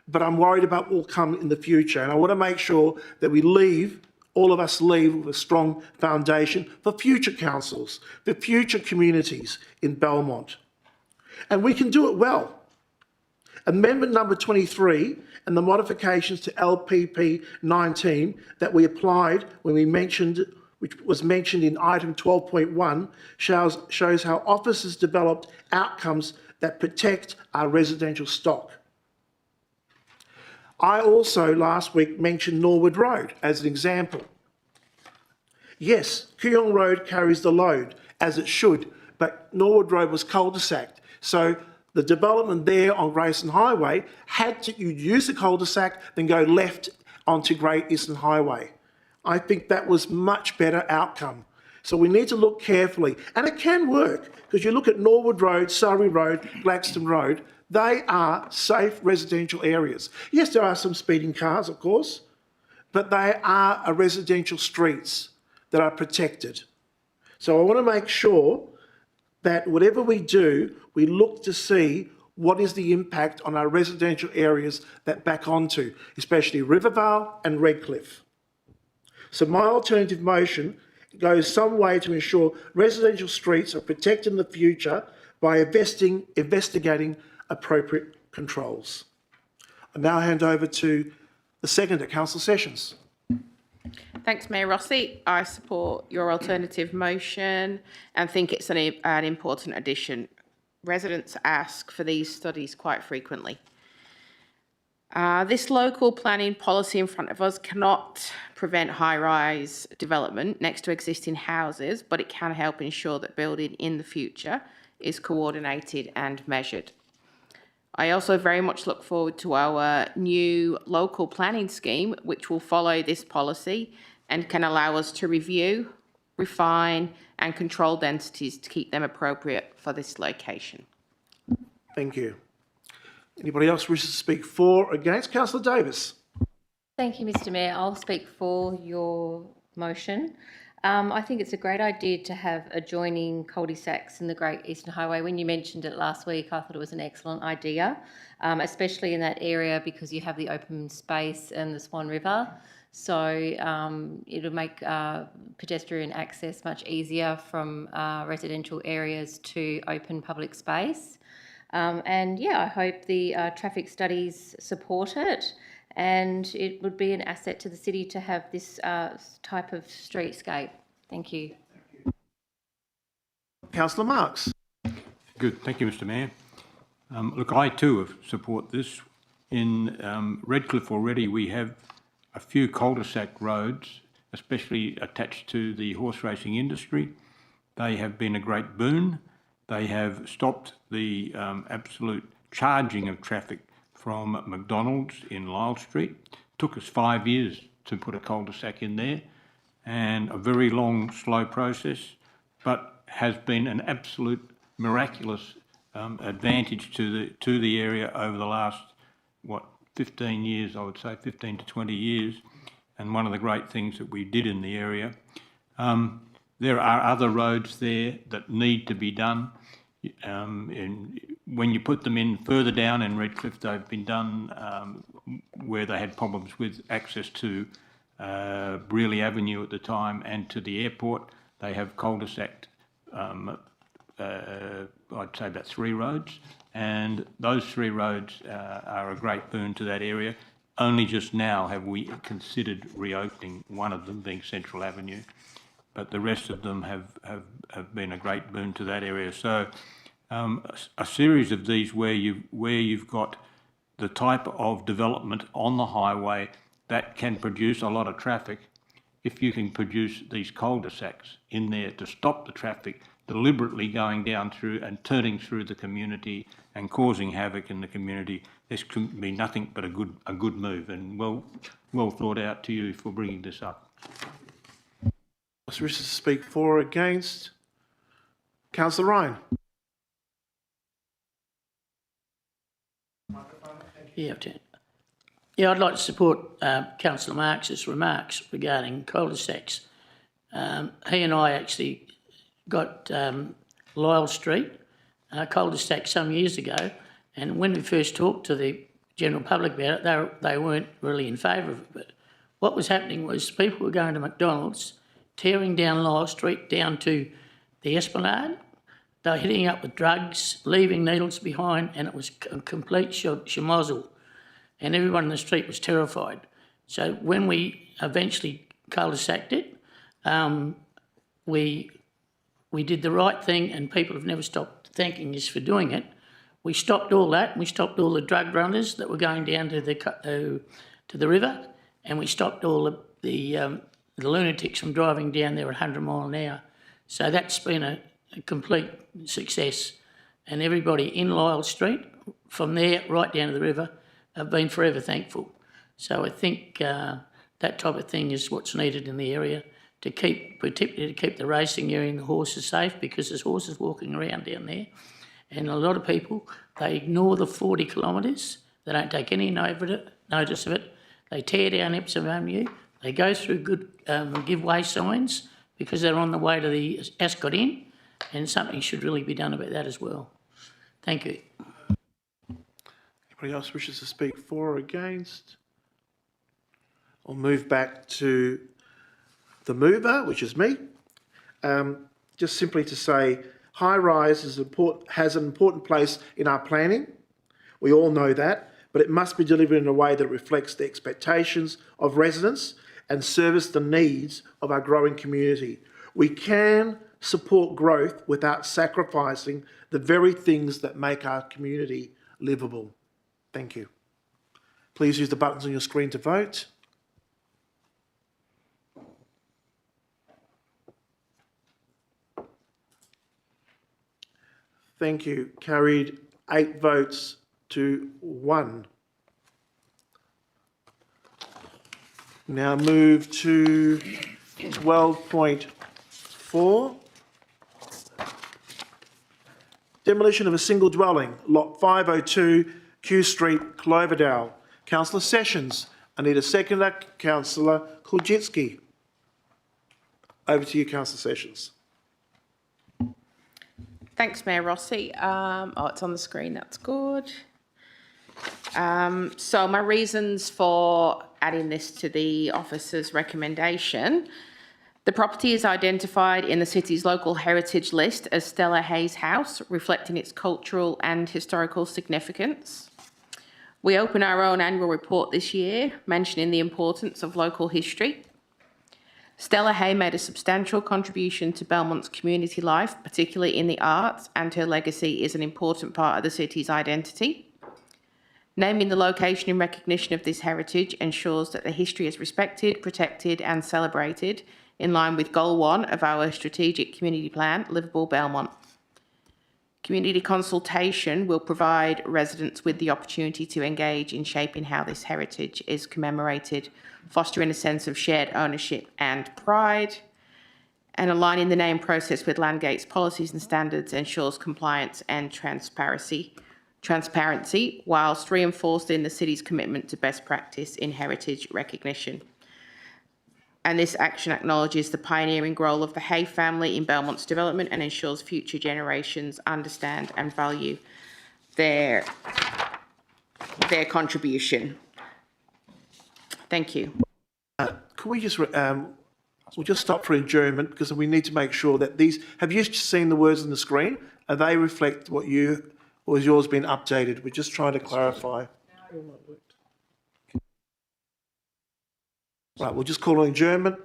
but I'm worried about what will come in the future. And I want to make sure that all of us leave with a strong foundation for future councils, for future communities in Belmont. And we can do it well. Amendment number 23 and the modifications to LPP 19 that we applied when we mentioned, which was mentioned in item 12.1, shows how officers developed outcomes that protect our residential stock. I also last week mentioned Norwood Road as an example. Yes, Kooyong Road carries the load, as it should, but Norwood Road was cul-de-saced. So the development there on Grayson Highway you'd use the cul-de-sac, then go left onto Great Eastern Highway. I think that was much better outcome. So we need to look carefully, and it can work, because you look at Norwood Road, Surrey Road, Blackstone Road, they are safe residential areas. Yes, there are some speeding cars, of course, but they are residential streets that are protected. So I want to make sure that whatever we do, we look to see what is the impact on our residential areas that back onto, especially Rivervale and Redcliffe. So my alternative motion goes some way to ensure residential streets are protected in the future by investigating appropriate controls. I now hand over to the seconder, Councillor Sessions. Thanks, Mayor Rossi. I support your alternative motion and think it's an important addition. Residents ask for these studies quite frequently. This local planning policy in front of us cannot prevent high-rise development next to existing houses, but it can help ensure that building in the future is coordinated and measured. I also very much look forward to our new local planning scheme, which will follow this policy and can allow us to review, refine and control densities to keep them appropriate for this location. Thank you. Anybody else wishes to speak for or against? Councillor Davis. Thank you, Mr. Mayor. I'll speak for your motion. I think it's a great idea to have adjoining cul-de-sacs in the Great Eastern Highway. When you mentioned it last week, I thought it was an excellent idea, especially in that area because you have the open space and the Swan River. So it'll make pedestrian access much easier from residential areas to open public space. And yeah, I hope the traffic studies support it, and it would be an asset to the city to have this type of streetscape. Thank you. Councillor Marx. Good, thank you, Mr. Mayor. Look, I too support this. In Redcliffe already we have a few cul-de-sac roads, especially attached to the horse racing industry. They have been a great boon. They have stopped the absolute charging of traffic from McDonald's in Lyle Street. It took us 5 years to put a cul-de-sac in there, and a very long, slow process, but has been an absolute miraculous advantage to the area over the last, 15 years, I would say, 15 to 20 years, and one of the great things that we did in the area. There are other roads there that need to be done. When you put them in further down in Redcliffe, they've been done where they had problems with access to Brearley Avenue at the time and to the airport. They have cul-de-sac, I'd say about 3 roads, and those 3 roads are a great boon to that area. Only just now have we considered reopening one of them, being Central Avenue, but the rest of them have been a great boon to that area. So a series of these where you've got the type of development on the highway that can produce a lot of traffic, if you can produce these cul-de-sacs in there to stop the traffic deliberately going down through and turning through the community and causing havoc in the community, this can be nothing but a good move, and well thought out to you for bringing this up. Wishes to speak for or against? Councillor Ryan. Yeah, I'd like to support Councillor Marx's remarks regarding cul-de-sacs. He and I actually got Lyle Street cul-de-sac some years ago, and when we first talked to the general public about it, they weren't really in favour of it. But what was happening was people were going to McDonald's, tearing down Lyle Street down to the Esplanade. They were hitting up with drugs, leaving needles behind, and it was a complete schmozzle. And everyone in the street was terrified. So when we eventually cul-de-saced it, we did the right thing, and people have never stopped thanking us for doing it. We stopped all that. We stopped all the drug runners that were going down to the river, and we stopped all the lunatics from driving down there at 100 mile an hour. So that's been a complete success, and everybody in Lyle Street, from there right down to the river, have been forever thankful. So I think that type of thing is what's needed in the area particularly to keep the racing area and the horses safe, because there's horses walking around down there, and a lot of people, they ignore the 40 kilometres. They don't take any notice of it. They tear down Epsom Avenue. They go through good give way signs because they're on the way to the Ascot Inn, and something should really be done about that as well. Thank you. Anybody else wishes to speak for or against? I'll move back to the mover, which is me. Just simply to say, high-rise has an important place in our planning. We all know that, but it must be delivered in a way that reflects the expectations of residents and service the needs of our growing community. We can support growth without sacrificing the very things that make our community livable. Thank you. Please use the buttons on your screen to vote. Thank you. Carried 8 votes to 1. Now move to 12.4. Demolition of a single dwelling, lot 502, Q Street, Cloverdale. Councillor Sessions. I need a seconder. Councillor Kulczycki. Over to you, Councillor Sessions. Thanks, Mayor Rossi. It's on the screen, that's good. So my reasons for adding this to the officer's recommendation: the property is identified in the city's local heritage list as Stella Hayes House, reflecting its cultural and historical significance. We open our own annual report this year, mentioning the importance of local history. Stella Hay made a substantial contribution to Belmont's community life, particularly in the arts, and her legacy is an important part of the city's identity. Naming the location in recognition of this heritage ensures that the history is respected, protected and celebrated in line with Goal 1 of our strategic community plan, Livable Belmont. Community consultation will provide residents with the opportunity to engage in shaping how this heritage is commemorated, fostering a sense of shared ownership and pride. And aligning the name process with Landgate's policies and standards ensures compliance and transparency, whilst reinforcing the city's commitment to best practice in heritage recognition. And this action acknowledges the pioneering role of the Hay family in Belmont's development and ensures future generations understand and value their contribution. Thank you. Can we just, we'll just stop for adjournment because we need to make sure that these, have you seen the words on the screen? Are they reflect what you, or has yours been updated? We're just trying to clarify. Right, we'll just call an adjournment.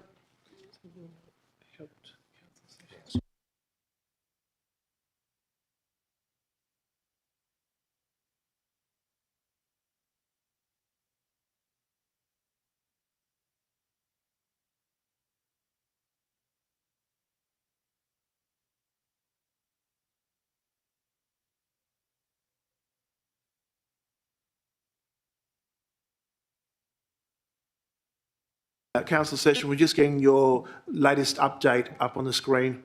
Council session, we're just getting your latest update up on the screen.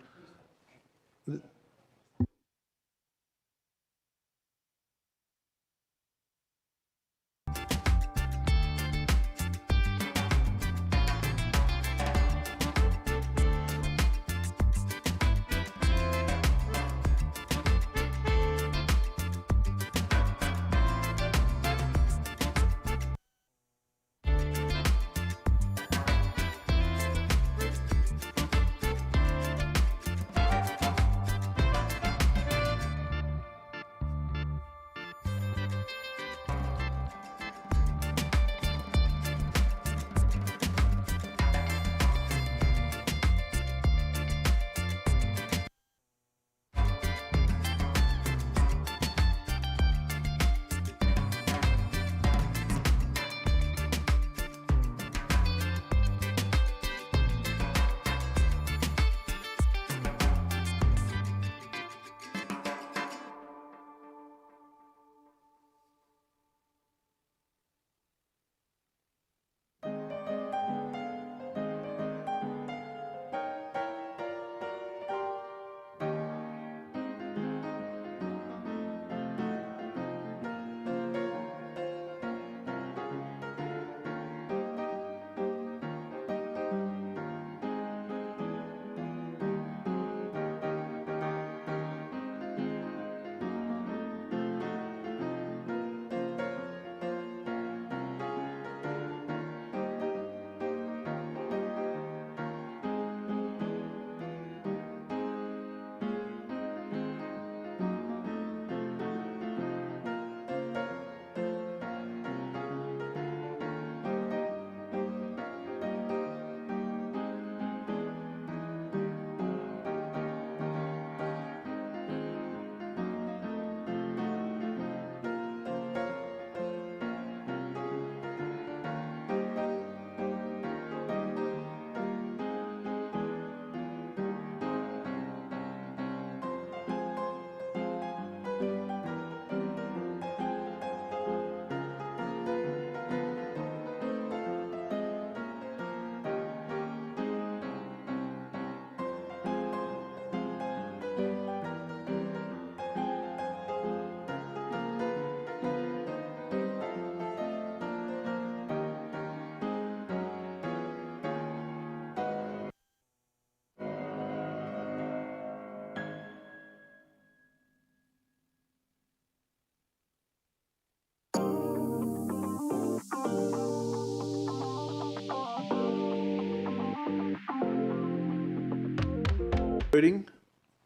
Wording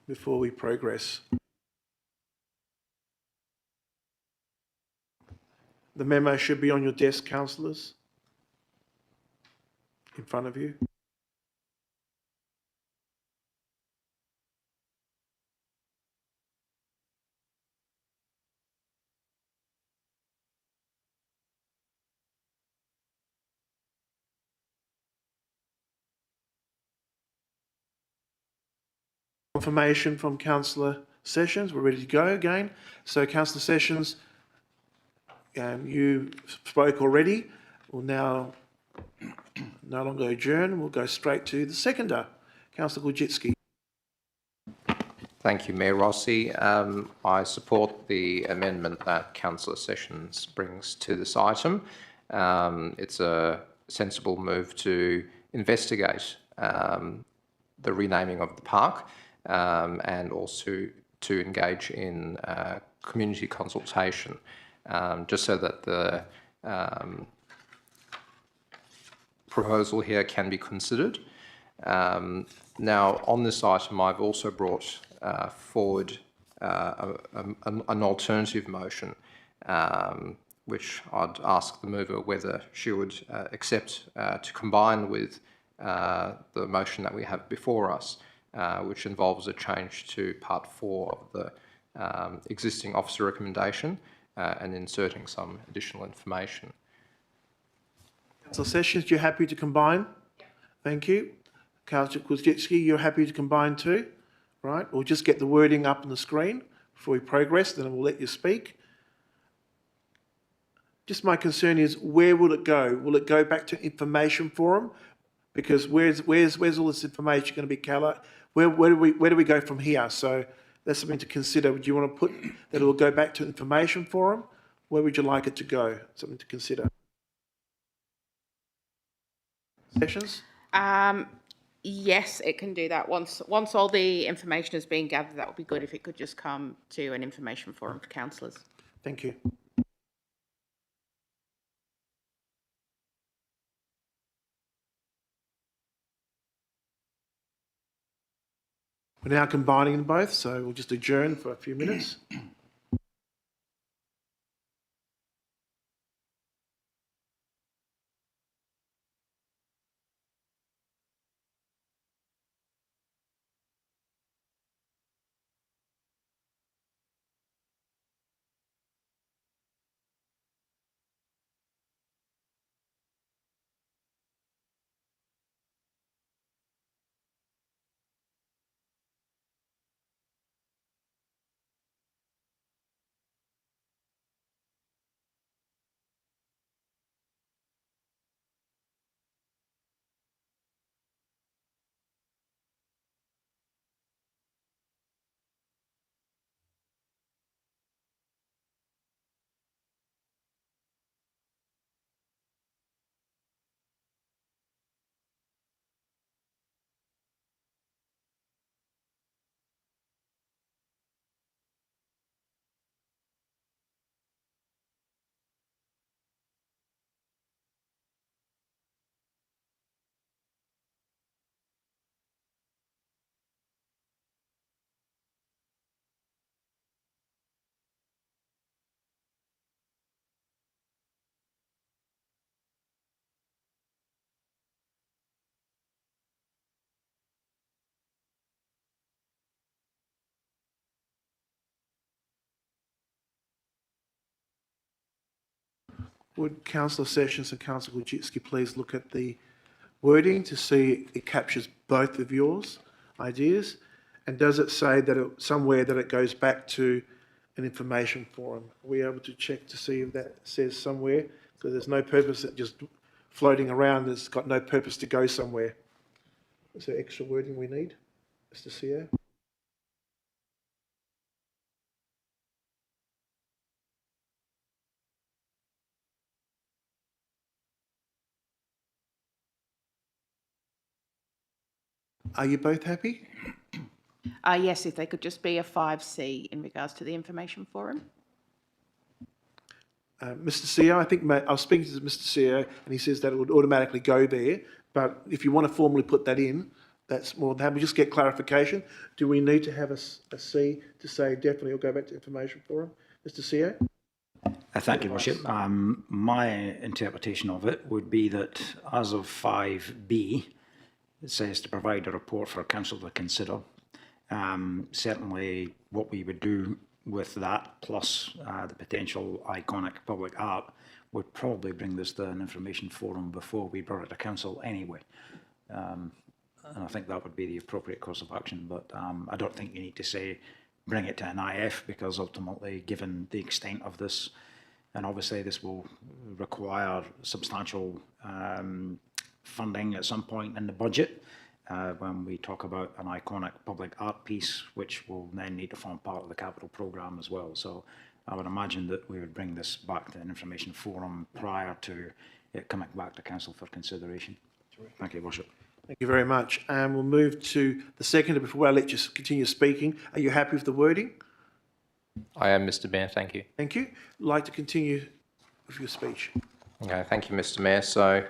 before we progress. The memo should be on your desk, councillors, in front of you. Confirmation from Councillor Sessions. We're ready to go again. So, Councillor Sessions, you spoke already. We'll now no longer adjourn. We'll go straight to the seconder, Councillor Gujitsky. Thank you, Mayor Rossi. I support the amendment that Councillor Sessions brings to this item. It's a sensible move to investigate the renaming of the park and also to engage in community consultation, just so that the proposal here can be considered. Now, on this item, I've also brought forward an alternative motion, which I'd ask the mover whether she would accept to combine with the motion that we have before us, which involves a change to Part 4 of the existing officer recommendation and inserting some additional information. Councillor Sessions, you're happy to combine? Yeah. Thank you. Councillor Kuzitsky, you're happy to combine too? Right, we'll just get the wording up on the screen before we progress, then we'll let you speak. Just my concern is, where will it go? Will it go back to information forum? Because where's all this information going to be collated? Where do we go from here? So that's something to consider. Do you want to put that it will go back to information forum? Where would you like it to go? Something to consider. Sessions? Yes, it can do that. Once all the information has been gathered, that would be good if it could just come to an information forum for councillors. Thank you. We're now combining them both, so we'll just adjourn for a few minutes. Would Councillor Sessions and Councillor Wojcicki please look at the wording to see it captures both of yours ideas? And does it say that somewhere that it goes back to an information forum? Are we able to check to see if that says somewhere? Because there's no purpose at just floating around. It's got no purpose to go somewhere. Is there extra wording we need, Mr. CEO? Are you both happy? Yes, if they could just be a 5C in regards to the information forum. Mr. CEO, I think I was speaking to Mr. CEO and he says that it would automatically go there, but if you want to formally put that in, That's more than happy. Just get clarification. Do we need to have a C to say definitely or go back to information forum? Mr. CEO? Thank you, Worship. My interpretation of it would be that as of 5B, it says to provide a report for council to consider. Certainly what we would do with that, plus the potential iconic public art, would probably bring this to an information forum before we brought it to council anyway. And I think that would be the appropriate course of action, but I don't think you need to say bring it to an IF, because ultimately, given the extent of this, and obviously this will require substantial funding at some point in the budget when we talk about an iconic public art piece, which will then need to form part of the capital programme as well. So I would imagine that we would bring this back to an information forum prior to it coming back to council for consideration. Thank you, Worship. Thank you very much. And we'll move to the seconder before I let you continue speaking. Are you happy with the wording? I am, Mr. Mayor. Thank you. Thank you. I'd like to continue with your speech. Okay, thank you, Mr. Mayor. So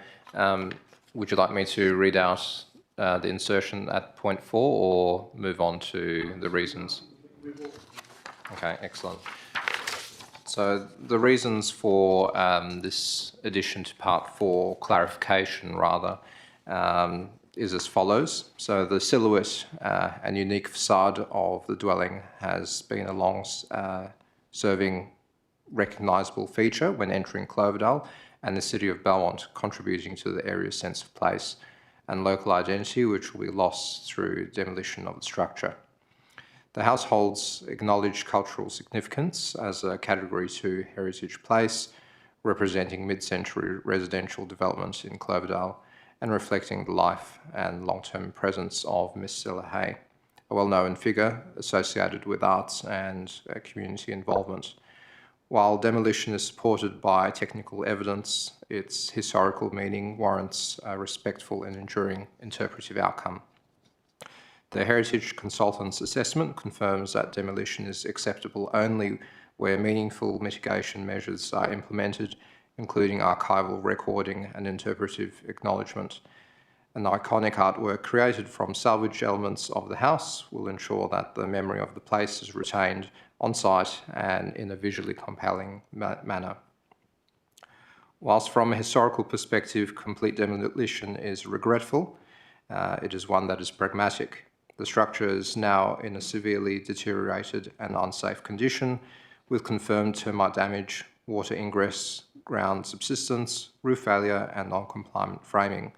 would you like me to read out the insertion at point 4 or move on to the reasons? Okay, excellent. So the reasons for this addition to part 4, clarification rather, is as follows. So the silhouette and unique facade of the dwelling has been a long-serving recognisable feature when entering Cloverdale and the city of Belmont, contributing to the area's sense of place and local identity, which will be lost through demolition of the structure. The house holds acknowledged cultural significance as a Category 2 heritage place, representing mid-century residential development in Cloverdale and reflecting the life and long-term presence of Miss Stella Hay, a well-known figure associated with arts and community involvement. While demolition is supported by technical evidence, its historical meaning warrants a respectful and enduring interpretive outcome. The Heritage Consultant's assessment confirms that demolition is acceptable only where meaningful mitigation measures are implemented, including archival recording and interpretive acknowledgement. An iconic artwork created from salvaged elements of the house will ensure that the memory of the place is retained on site and in a visually compelling manner. Whilst from a historical perspective, complete demolition is regretful, it is one that is pragmatic. The structure is now in a severely deteriorated and unsafe condition, with confirmed termite damage, water ingress, ground subsidence, roof failure and non-compliant framing.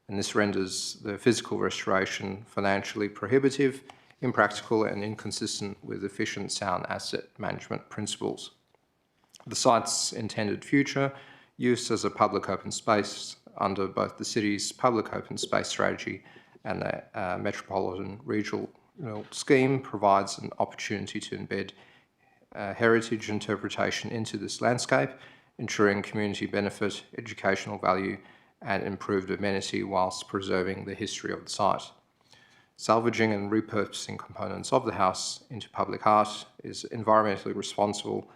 And this renders the physical restoration financially prohibitive, impractical and inconsistent with efficient sound asset management principles. The site's intended future use as a public open space under both the city's public open space strategy and the Metropolitan Regional Scheme provides an opportunity to embed heritage interpretation into this landscape, ensuring community benefit, educational value and improved amenity whilst preserving the history of the site. Salvaging and repurposing components of the house into public art is environmentally responsible,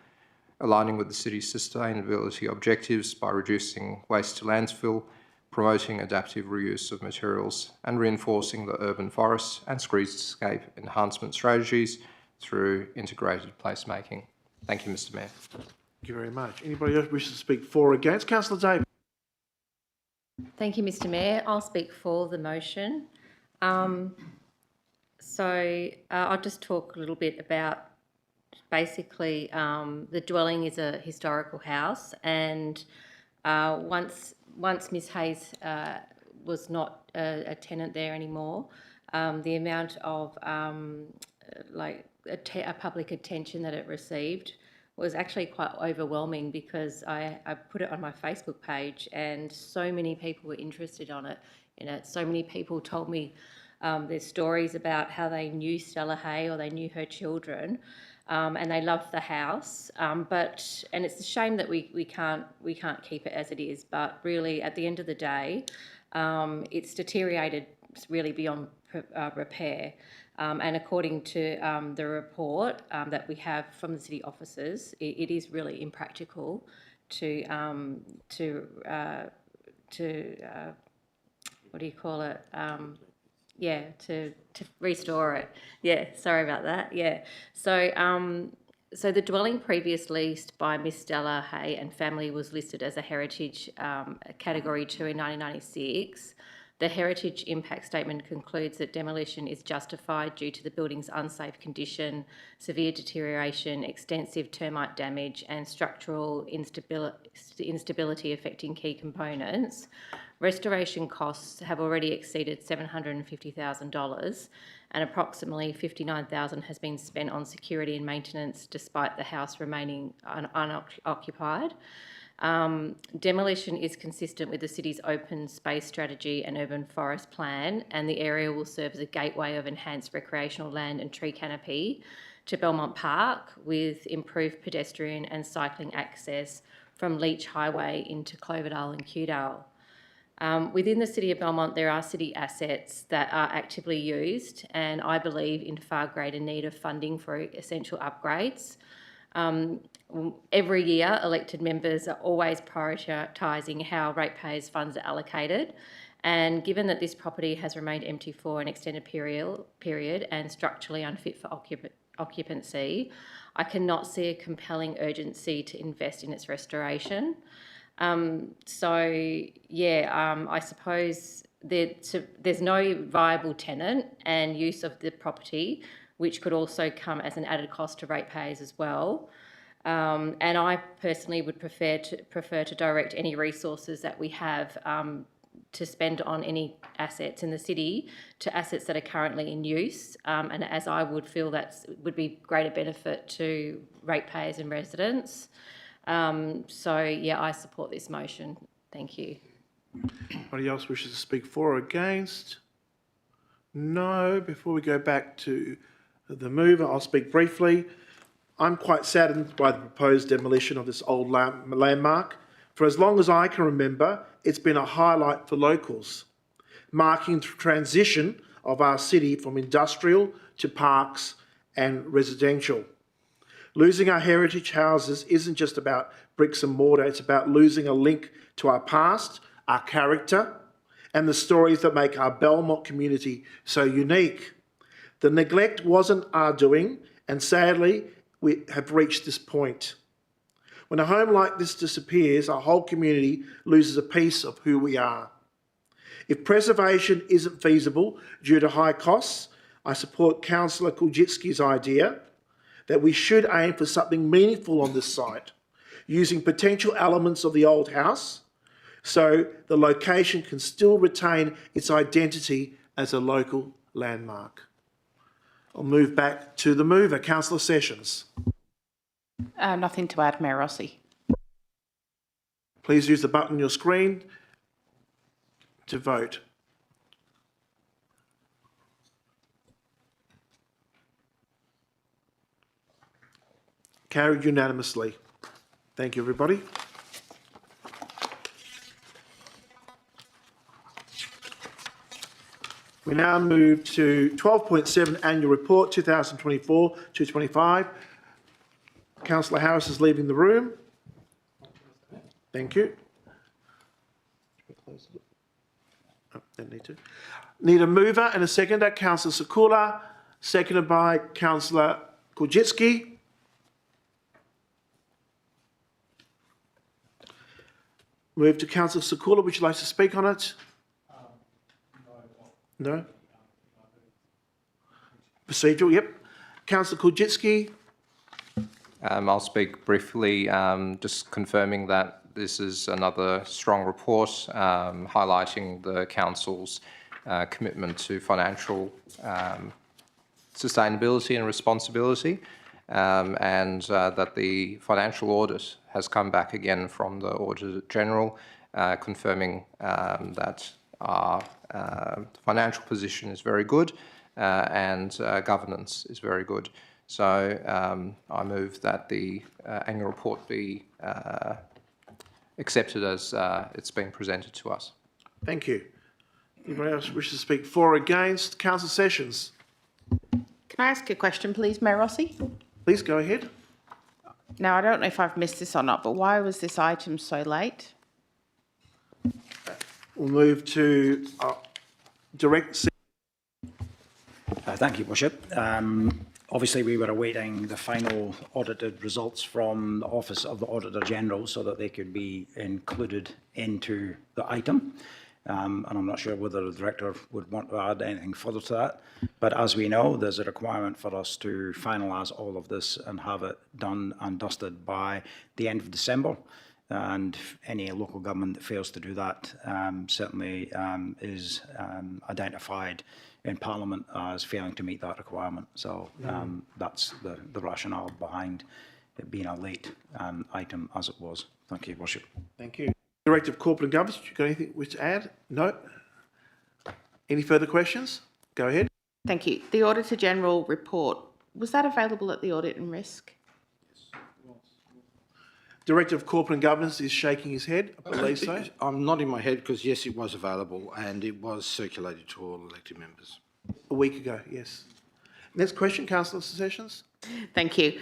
aligning with the city's sustainability objectives by reducing waste to landfill, promoting adaptive reuse of materials and reinforcing the urban forest and streetscape enhancement strategies through integrated placemaking. Thank you, Mr. Mayor. Thank you very much. Anybody else wish to speak for or against? Councillor Davis. Thank you, Mr. Mayor. I'll speak for the motion. I'll just talk a little bit about basically the dwelling is a historical house, and once Miss Hayes was not a tenant there anymore, the amount of public attention that it received was actually quite overwhelming, because I put it on my Facebook page and so many people were interested in it. So many people told me their stories about how they knew Stella Hay or they knew her children, and they loved the house. And it's a shame that we can't keep it as it is. But really, at the end of the day, it's deteriorated really beyond repair. And according to the report that we have from the city officers, it is really impractical to to restore it. Yeah, sorry about that. Yeah. So the dwelling previous leased by Miss Stella Hay and family was listed as a heritage category 2 in 1996. The heritage impact statement concludes that demolition is justified due to the building's unsafe condition, severe deterioration, extensive termite damage and structural instability affecting key components. Restoration costs have already exceeded $750,000 and approximately $59,000 has been spent on security and maintenance despite the house remaining unoccupied. Demolition is consistent with the city's open space strategy and urban forest plan, and the area will serve as a gateway of enhanced recreational land and tree canopy to Belmont Park with improved pedestrian and cycling access from Leach Highway into Cloverdale and Kewdale. Within the City of Belmont, there are city assets that are actively used and I believe in far greater need of funding for essential upgrades. Every year, elected members are always prioritising how ratepayers' funds are allocated. And given that this property has remained empty for an extended period and structurally unfit for occupancy, I cannot see a compelling urgency to invest in its restoration. I suppose there's no viable tenant and use of the property, which could also come as an added cost to ratepayers as well. And I personally would prefer to direct any resources that we have to spend on any assets in the city to assets that are currently in use, and as I would feel that would be greater benefit to ratepayers and residents. I support this motion. Thank you. Anybody else wishes to speak for or against? No. Before we go back to the mover, I'll speak briefly. I'm quite saddened by the proposed demolition of this old landmark. For as long as I can remember, it's been a highlight for locals, marking the transition of our city from industrial to parks and residential. Losing our heritage houses isn't just about bricks and mortar, it's about losing a link to our past, our character, and the stories that make our Belmont community so unique. The neglect wasn't our doing, and sadly, we have reached this point. When a home like this disappears, our whole community loses a piece of who we are. If preservation isn't feasible due to high costs, I support Councillor Kuljitsky's idea that we should aim for something meaningful on this site, using potential elements of the old house so the location can still retain its identity as a local landmark. I'll move back to the mover, Councillor Sessions. Nothing to add, Mayor Rossi. Please use the button on your screen to vote. Carried unanimously. Thank you, everybody. We now move to 12.7 Annual Report 2024-25. Councillor Harris is leaving the room. Thank you. Oh, don't need to. Need a mover and a seconder. Councillor Sakula, seconded by Councillor Kuljitsky. Move to Councillor Sakula. Would you like to speak on it? No? Procedural, yep. Councillor Kuljitsky. I'll speak briefly, just confirming that this is another strong report highlighting the Council's commitment to financial sustainability and responsibility, and that the financial audit has come back again from the Auditor General, confirming that our financial position is very good and governance is very good. So I move that the annual report be accepted as it's been presented to us. Thank you. Anybody else wish to speak for or against? Councillor Sessions. Can I ask a question, please, Mayor Rossi? Please go ahead. Now, I don't know if I've missed this or not, but why was this item so late? We'll move to direct Thank you, Worship. Obviously, we were awaiting the final audited results from the Office of the Auditor General so that they could be included into the item. And I'm not sure whether the Director would want to add anything further to that. But as we know, there's a requirement for us to finalise all of this and have it done and dusted by the end of December. And any local government that fails to do that certainly is identified in Parliament as failing to meet that requirement. So that's the rationale behind it being a late item as it was. Thank you, Worship. Thank you. Director of Corporate Governance, you got anything which to add? No? Any further questions? Go ahead. Thank you. The Auditor General report, was that available at the Audit and Risk? Director of Corporate Governance is shaking his head. I believe so. I'm nodding my head because, yes, it was available and it was circulated to all elected members. A week ago, yes. Next question, Councillor Sessions. Thank you.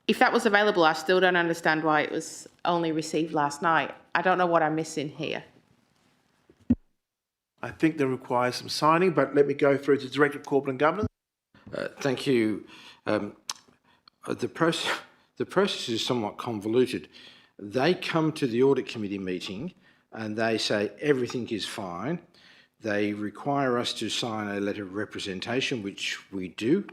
If that was available, I still don't understand why it was only received last night. I don't know what I'm missing here. I think that requires some signing, but let me go through to Director of Corporate Governance. Thank you. The process is somewhat convoluted. They come to the Audit Committee meeting and they say everything is fine. They require us to sign a letter of representation, which we do,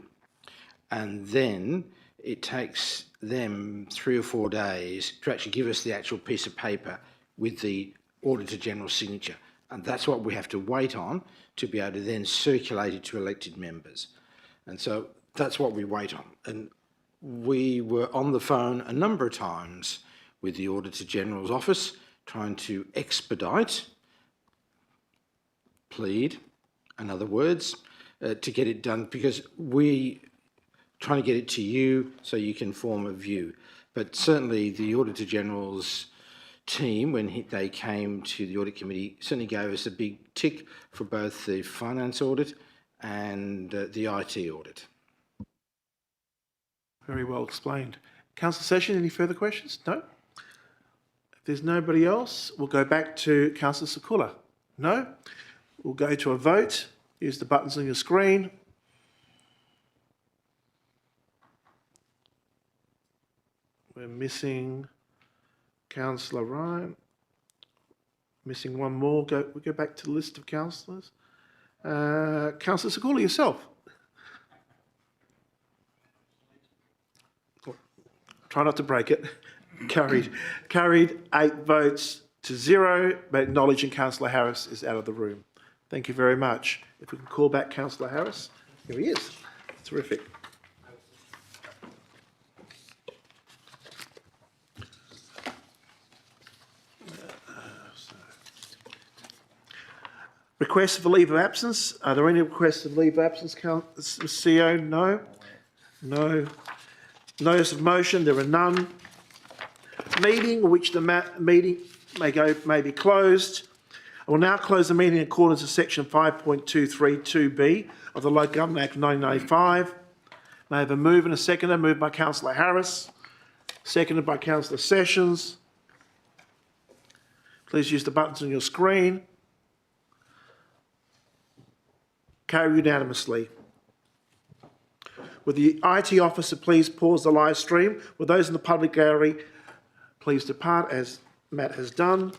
and then it takes them 3 or 4 days to actually give us the actual piece of paper with the Auditor General's signature. And that's what we have to wait on to be able to then circulate it to elected members. And so that's what we wait on. And we were on the phone a number of times with the Auditor General's office trying to expedite, plead, in other words, to get it done, because we trying to get it to you so you can form a view. But certainly the Auditor General's team, when they came to the Audit Committee, certainly gave us a big tick for both the finance audit and the IT audit. Very well explained. Councillor Session, any further questions? No? If there's nobody else, we'll go back to Councillor Sakula. No? We'll go to a vote. Use the buttons on your screen. We're missing Councillor Ryan. Missing one more. We go back to the list of councillors. Councillor Sakula, yourself. Try not to break it. Carried 8 votes to 0, but acknowledging Councillor Harris is out of the room. Thank you very much. If we can call back Councillor Harris. Here he is. Terrific. Requests for leave of absence. Are there any requests of leave of absence, CEO? No. No. Notice of motion. There are none. Meeting, which the meeting may be closed. I will now close the meeting in accordance with section 5.232B of the Local Government Act of 1995. May I have a move and a seconder? Moved by Councillor Harris, seconded by Councillor Sessions. Please use the buttons on your screen. Carry unanimously. Would the IT officer please pause the live stream? Would those in the public gallery please depart as Matt has done?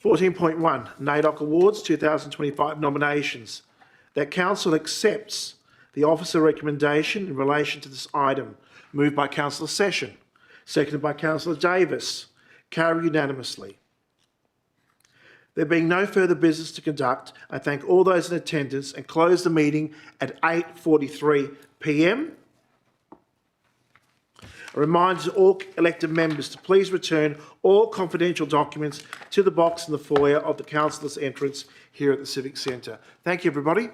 14.1, NAIDOC Awards 2025 nominations. That council accepts the officer recommendation in relation to this item. Moved by Councillor Session, seconded by Councillor Davis. Carried unanimously. There being no further business to conduct, I thank all those in attendance and close the meeting at 8:43 p.m. A reminder to all elected members to please return all confidential documents to the box in the foyer of the councillors' entrance here at the Civic Centre. Thank you, everybody.